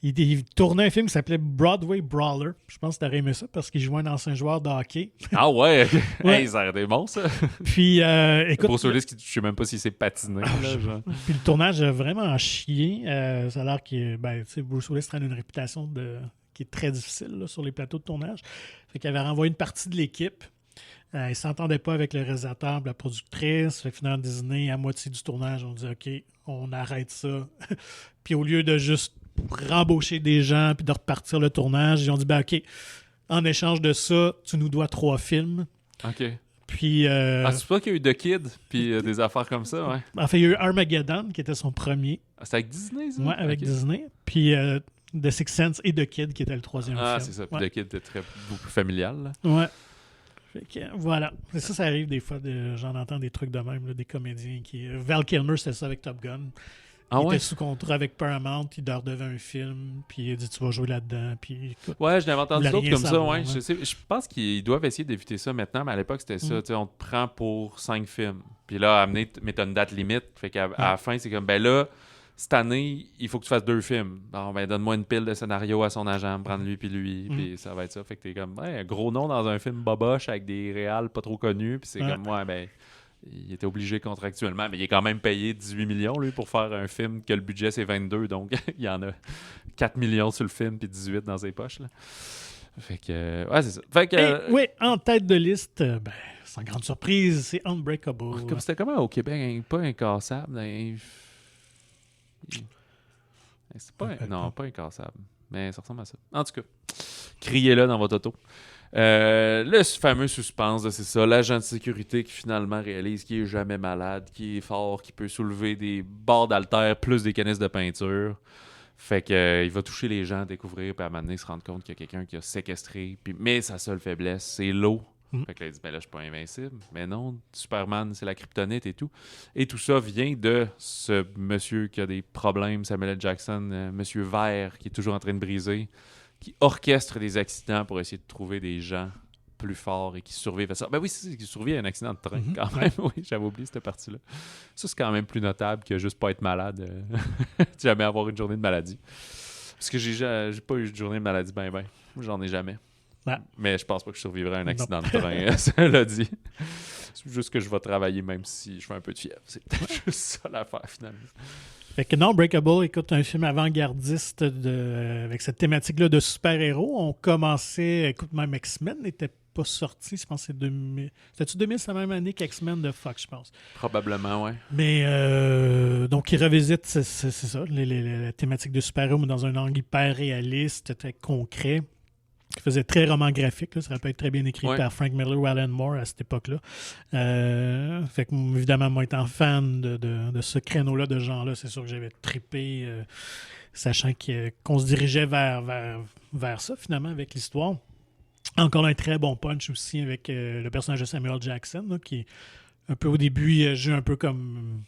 Il tournait un film qui s'appelait Broadway Brawler. Je pense que tu aurais aimé ça parce qu'il jouait un ancien joueur de hockey. Ah ouais? Hey, ça aurait été bon, ça. Puis, écoute... Pour celui je ne sais même pas s'il s'est patiné. Puis le tournage a vraiment chié. Ça a l'air que Bruce Willis traîne une réputation qui est très difficile là, sur les plateaux de tournage. Fait qu'il avait renvoyé une partie de l'équipe. Il ne s'entendait pas avec le réalisateur, la productrice. Fait que finalement, Disney, à moitié du tournage, on dit OK, on arrête ça. Puis au lieu de juste rembaucher des gens puis de repartir le tournage, ils ont dit OK, en échange de ça, tu nous dois 3 films. OK. Puis, c'est pas qu'il y a eu The Kid, puis des affaires comme ça, ouais. En fait, il y a eu Armageddon, qui était son premier. C'était avec Disney, ça? Ouais, avec OK. Disney. Puis The Sixth Sense et The Kid, qui était le troisième film. C'est ça. Puis Ouais. The Kid était beaucoup plus familial, là. Ouais. Fait que, voilà. Et ça arrive des fois. J'en entends des trucs de même, là, des comédiens qui... Val Kilmer, c'était ça avec Top Gun. Il était sous contrat avec Paramount, il leur devait un film, puis il a dit tu vas jouer là-dedans, puis écoute, Ouais, je l'avais entendu d'autres comme ça, ouais. Ouais. Je pense qu'ils doivent essayer d'éviter ça maintenant, mais à l'époque, c'était ça. Tu sais, on te prend pour 5 films. Puis là, mais t'as une date limite. Fait qu'à la fin, c'est comme, ben là, cette année, il faut que tu fasses 2 films. Bon, ben donne-moi une pile de scénario à son agent, prendre lui, puis ça va être ça. Fait que t'es comme, un gros nom dans un film boboche avec des réals pas trop connus, puis c'est comme, ben... Il était obligé contractuellement, mais il est quand même payé 18 millions, lui, pour faire un film que le budget, c'est 22. Donc, il y en a 4 millions sur le film puis 18 dans ses poches. Là. Fait que... ouais, c'est ça. Fait que... oui, en tête de liste, sans grande surprise, c'est Unbreakable. C'était comment au Québec? Pas incassable. C'est pas... Non, pas incassable. Mais ça ressemble à ça. En tout cas, criez-le dans votre auto. Le fameux suspense, c'est ça, l'agent de sécurité qui finalement réalise qu'il est jamais malade, qui est fort, qui peut soulever des barres d'haltère plus des canisses de peinture. Fait que il va toucher les gens, découvrir, puis à un moment donné, se rendre compte qu'il y a quelqu'un qui a séquestré. Mais sa seule faiblesse, c'est l'eau. Fait que là, il dit, ben là, je suis pas invincible. Mais non, Superman, c'est la kryptonite et tout. Et tout ça vient de ce monsieur qui a des problèmes, Samuel L. Jackson, monsieur Vert, qui est toujours en train de briser, qui orchestre des accidents pour essayer de trouver des gens plus forts et qui survivent à ça. Ben oui, c'est qui survit à un accident de train, quand même. Oui, j'avais oublié cette partie-là. Ça, c'est quand même plus notable que juste pas être malade. Jamais avoir une journée de maladie. Parce que j'ai pas eu de journée de maladie, ben. J'en ai jamais. Ouais. Mais je pense pas que je survivrai à un accident de train, ça l'a dit. C'est juste que je vais travailler même si je fais un peu de fièvre. C'est peut-être juste ça l'affaire, finalement. Fait que non, Breakable, écoute, un film avant-gardiste avec cette thématique-là de super-héros. On commençait, écoute, même X-Men n'était pas sorti, je pense que c'est 2000. C'était-tu 2000, c'est la même année qu'X-Men de Fox, je pense. Probablement, ouais. Mais, donc, il revisite, c'est ça, la thématique de super-héros, mais dans un angle hyper réaliste, très concret, qui faisait très roman graphique. Là. Ça peut être très bien écrit par Frank Miller ou Alan Moore à cette époque-là. Fait que, évidemment, moi, étant fan de ce créneau-là, de genre-là, c'est sûr que j'avais trippé, sachant qu'on se dirigeait vers ça, finalement, avec l'histoire. Encore un très bon punch aussi avec le personnage de Samuel Jackson, là, qui, un peu au début, il joue un peu comme...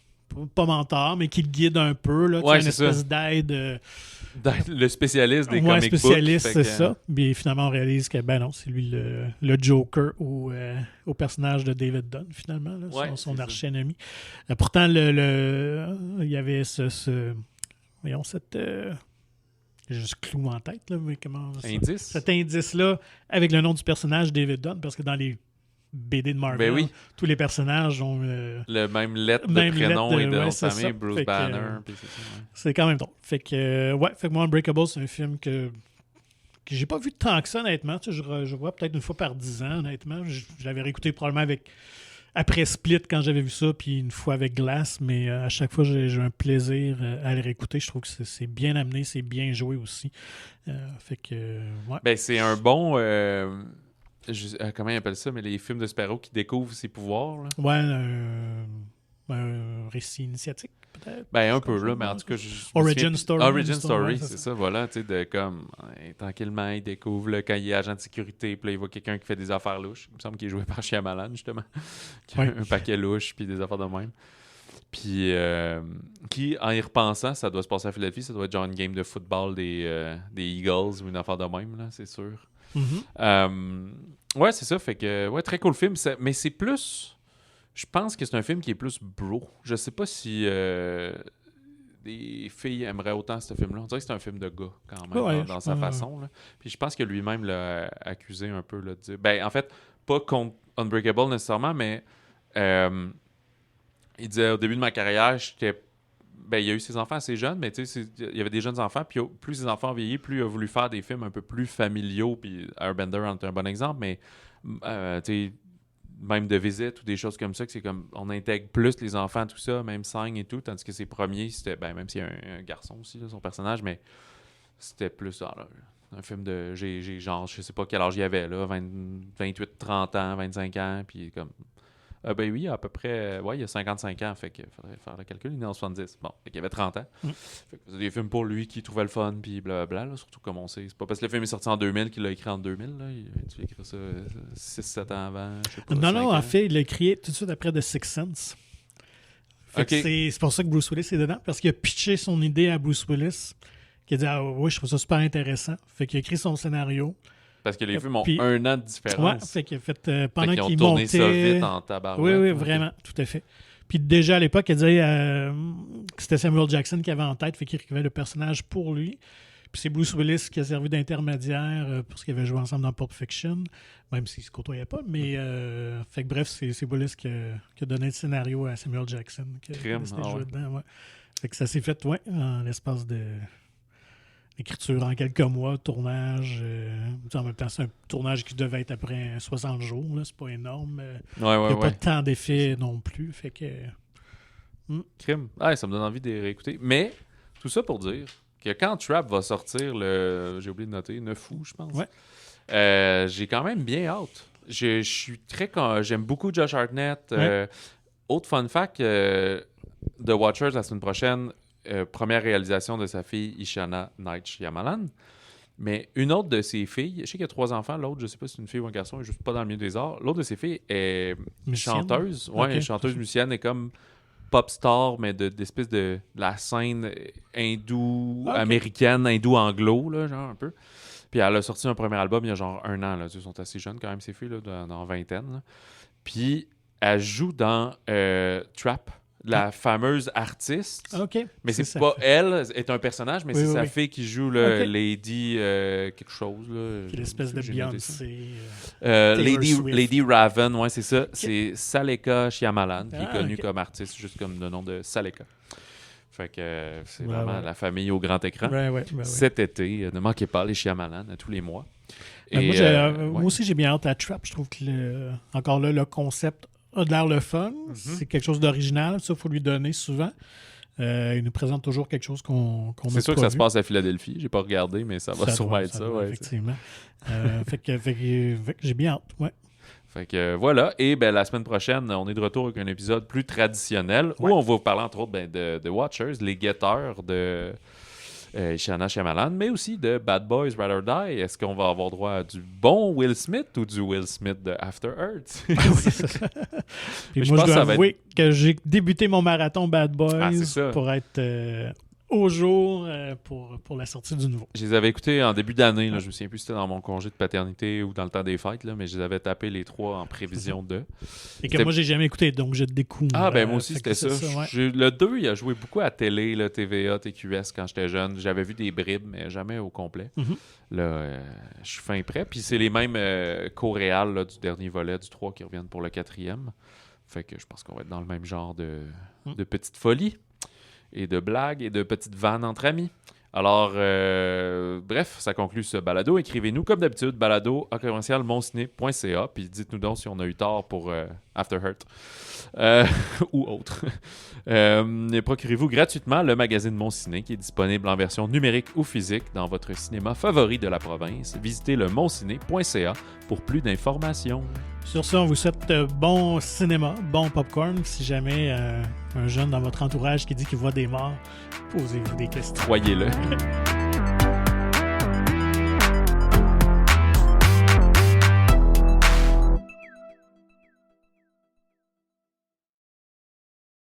pas mentor, mais qui le guide un peu. Là, une espèce d'aide. Le spécialiste des comic books. Spécialiste, c'est ça. Puis finalement, on réalise que non, c'est lui le Joker au personnage de David Dunn, finalement, là, son archi-ennemi. Pourtant, il y avait voyons, cette... j'ai juste clou en tête, là, mais comment... Indice? Cet indice-là, avec le nom du personnage David Dunn, parce que dans les BD de Marvel, tous les personnages ont le même lettre de prénom et de nom de famille, Bruce Banner. C'est quand même drôle. Fait que moi, Unbreakable, c'est un film que j'ai pas vu tant que ça, honnêtement. Tu sais, je vois peut-être une fois par 10 ans, honnêtement. Je l'avais réécouté probablement après Split quand j'avais vu ça, puis une fois avec Glass, mais à chaque fois, j'ai un plaisir à le réécouter. Je trouve que c'est bien amené, c'est bien joué aussi. Fait que, Ben, c'est un bon... comment ils appellent ça, mais les films de super-héros qui découvrent ses pouvoirs. Là. Ouais, un récit initiatique, peut-être. Ben, un peu, là, mais en tout cas... Origin Story. Origin Story, c'est ça, voilà, tu sais, de comme... tranquillement, il découvre, là, quand il est agent de sécurité, puis là, il voit quelqu'un qui fait des affaires louches. Il me semble qu'il est joué par Shyamalan, justement. Qui a un paquet louche, puis des affaires de même. Puis, qui, en y repensant, ça doit se passer à Philadelphie, ça doit être genre une game de football des Eagles ou une affaire de même, là, c'est sûr. Ouais, c'est ça. Fait que, très cool film. Mais c'est plus... Je pense que c'est un film qui est plus bro. Je sais pas si des filles aimeraient autant ce film-là. On dirait que c'est un film de gars, quand même, dans sa façon. Là. Puis je pense que lui-même l'a accusé un peu. Là, de dire... Ben, en fait, pas contre Unbreakable nécessairement, mais il disait, au début de ma carrière, il y a eu ses enfants assez jeunes, mais tu sais, il y avait des jeunes enfants, puis plus les enfants vieillit, plus il a voulu faire des films un peu plus familiaux, puis Airbender en est un bon exemple, mais tu sais, même de visite ou des choses comme ça, que c'est comme, on intègre plus les enfants, tout ça, même Sang et tout, tandis que ses premiers, c'était, même s'il y a un garçon aussi, là, son personnage, mais c'était plus Un film de... J'ai genre, je sais pas quel âge il y avait, là, 28, 30 ans, 25 ans, puis comme... ben oui, à peu près... Ouais, il y a 55 ans, fait qu'il faudrait faire le calcul, il est en 70. Bon, fait qu'il avait 30 ans. Fait que c'est des films pour lui qui trouvait le fun, puis blablabla, là, surtout comme on sait. C'est pas parce que le film est sorti en 2000 qu'il l'a écrit en 2000, là. Tu écrit ça 6-7 ans avant, je sais pas. Non, ans. en fait, il l'a écrit tout de suite après The Sixth Sense. Fait que c'est pour ça que Bruce Willis est dedans, parce qu'il a pitché son idée à Bruce Willis, qui a dit « Ah oui, je trouve ça super intéressant ». Fait qu'il a écrit son scénario. Parce que les films ont 1 an de différence. Ouais, fait qu'il a fait pendant fait qu'ils qu'il ont tourné montait... ça vite en tabarouette. Oui, vraiment, tout à fait. Puis déjà à l'époque, il disait que c'était Samuel Jackson qui avait en tête, fait qu'il écrivait le personnage pour lui. Puis c'est Bruce Willis qui a servi d'intermédiaire pour ce qu'ils avaient joué ensemble dans Pulp Fiction, même s'ils ne se côtoyaient pas. Mais fait que bref, c'est Willis qui a donné le scénario à Samuel Jackson. Qui a décidé de jouer dedans, ouais. Fait que ça s'est fait, en l'espace de... L'écriture en quelques mois, tournage. En même temps, c'est un tournage qui devait être après 60 jours. Là, c'est pas énorme. Il n'y a pas de temps d'effet non plus. Fait que. Crime. Ah, ça me donne envie de les réécouter. Mais, tout ça pour dire que quand Trap va sortir j'ai oublié de noter, 9 août, je pense. Ouais. J'ai quand même bien hâte. Je suis j'aime beaucoup Josh Hartnett. Autre fun fact, The Watchers la semaine prochaine. Première réalisation de sa fille Ishana Night Shyamalan. Mais une autre de ses filles, je sais qu'il y a 3 enfants, l'autre, je sais pas si c'est une fille ou un garçon, elle est juste pas dans le milieu des arts. L'autre de ses filles est chanteuse. Ouais, chanteuse musicienne, est comme pop star, mais d'espèce de la scène hindou-américaine, hindou-anglo, là, genre un peu. Puis elle a sorti un premier album il y a genre 1 an. Là. Ils sont assez jeunes quand même, ces filles, là, dans vingtaine. Là. Puis elle joue dans Trap. La fameuse artiste. Mais c'est pas elle, est un personnage, mais c'est sa fille qui joue Lady quelque chose. Là, l'espèce de Beyoncé. Lady Raven, ouais, c'est ça. C'est Saleka Shyamalan, qui est connue comme artiste, juste comme le nom de Saleka. Fait que c'est vraiment la famille au grand écran. Cet été, ne manquez pas les Shyamalan à tous les mois. Moi aussi, j'ai bien hâte à Trap. Je trouve que, encore là, le concept a de l'air le fun. C'est quelque chose d'original. Ça, il faut lui donner souvent. Il nous présente toujours quelque chose qu'on n'a pas vu. C'est sûr que ça se passe à Philadelphie. J'ai pas regardé, mais ça va sûrement être ça. Effectivement. Fait que j'ai bien hâte. Ouais. Fait que voilà. Et la semaine prochaine, on est de retour avec un épisode plus traditionnel où on va vous parler entre autres de Watchers, les guetteurs de Ishana Shyamalan, mais aussi de Bad Boys Ride or Die. Est-ce qu'on va avoir droit à du bon Will Smith ou du Will Smith de After Earth? Puis moi, je dois avouer que j'ai débuté mon marathon Bad Boys pour être au jour pour la sortie du nouveau. Je les avais écoutés en début d'année. Là, je me souviens plus si c'était dans mon congé de paternité ou dans le temps des fêtes, là, mais je les avais tapés les 3 en prévision de. Et que moi, j'ai jamais écouté, donc je découvre. Ah, ben moi aussi, c'était ça. Le 2, il a joué beaucoup à télé, là, TVA, TQS, quand j'étais jeune. J'avais vu des bribes, mais jamais au complet. Là, je suis fin prêt. Puis c'est les mêmes co-réals du dernier volet, du 3, qui reviennent pour le 4e. Fait que je pense qu'on va être dans le même genre de petite folie. Et de blagues et de petites vannes entre amis. Alors, bref, ça conclut ce balado. Écrivez-nous, comme d'habitude, balado@monciné.ca, puis dites-nous donc si on a eu tort pour After Earth ou autre. Procurez-vous gratuitement le magazine Mon Ciné, qui est disponible en version numérique ou physique dans votre cinéma favori de la province. Visitez le monciné.ca pour plus d'informations. Sur ce, on vous souhaite bon cinéma, bon popcorn. Si jamais un jeune dans votre entourage qui dit qu'il voit des morts, posez-vous des questions. Croyez-le.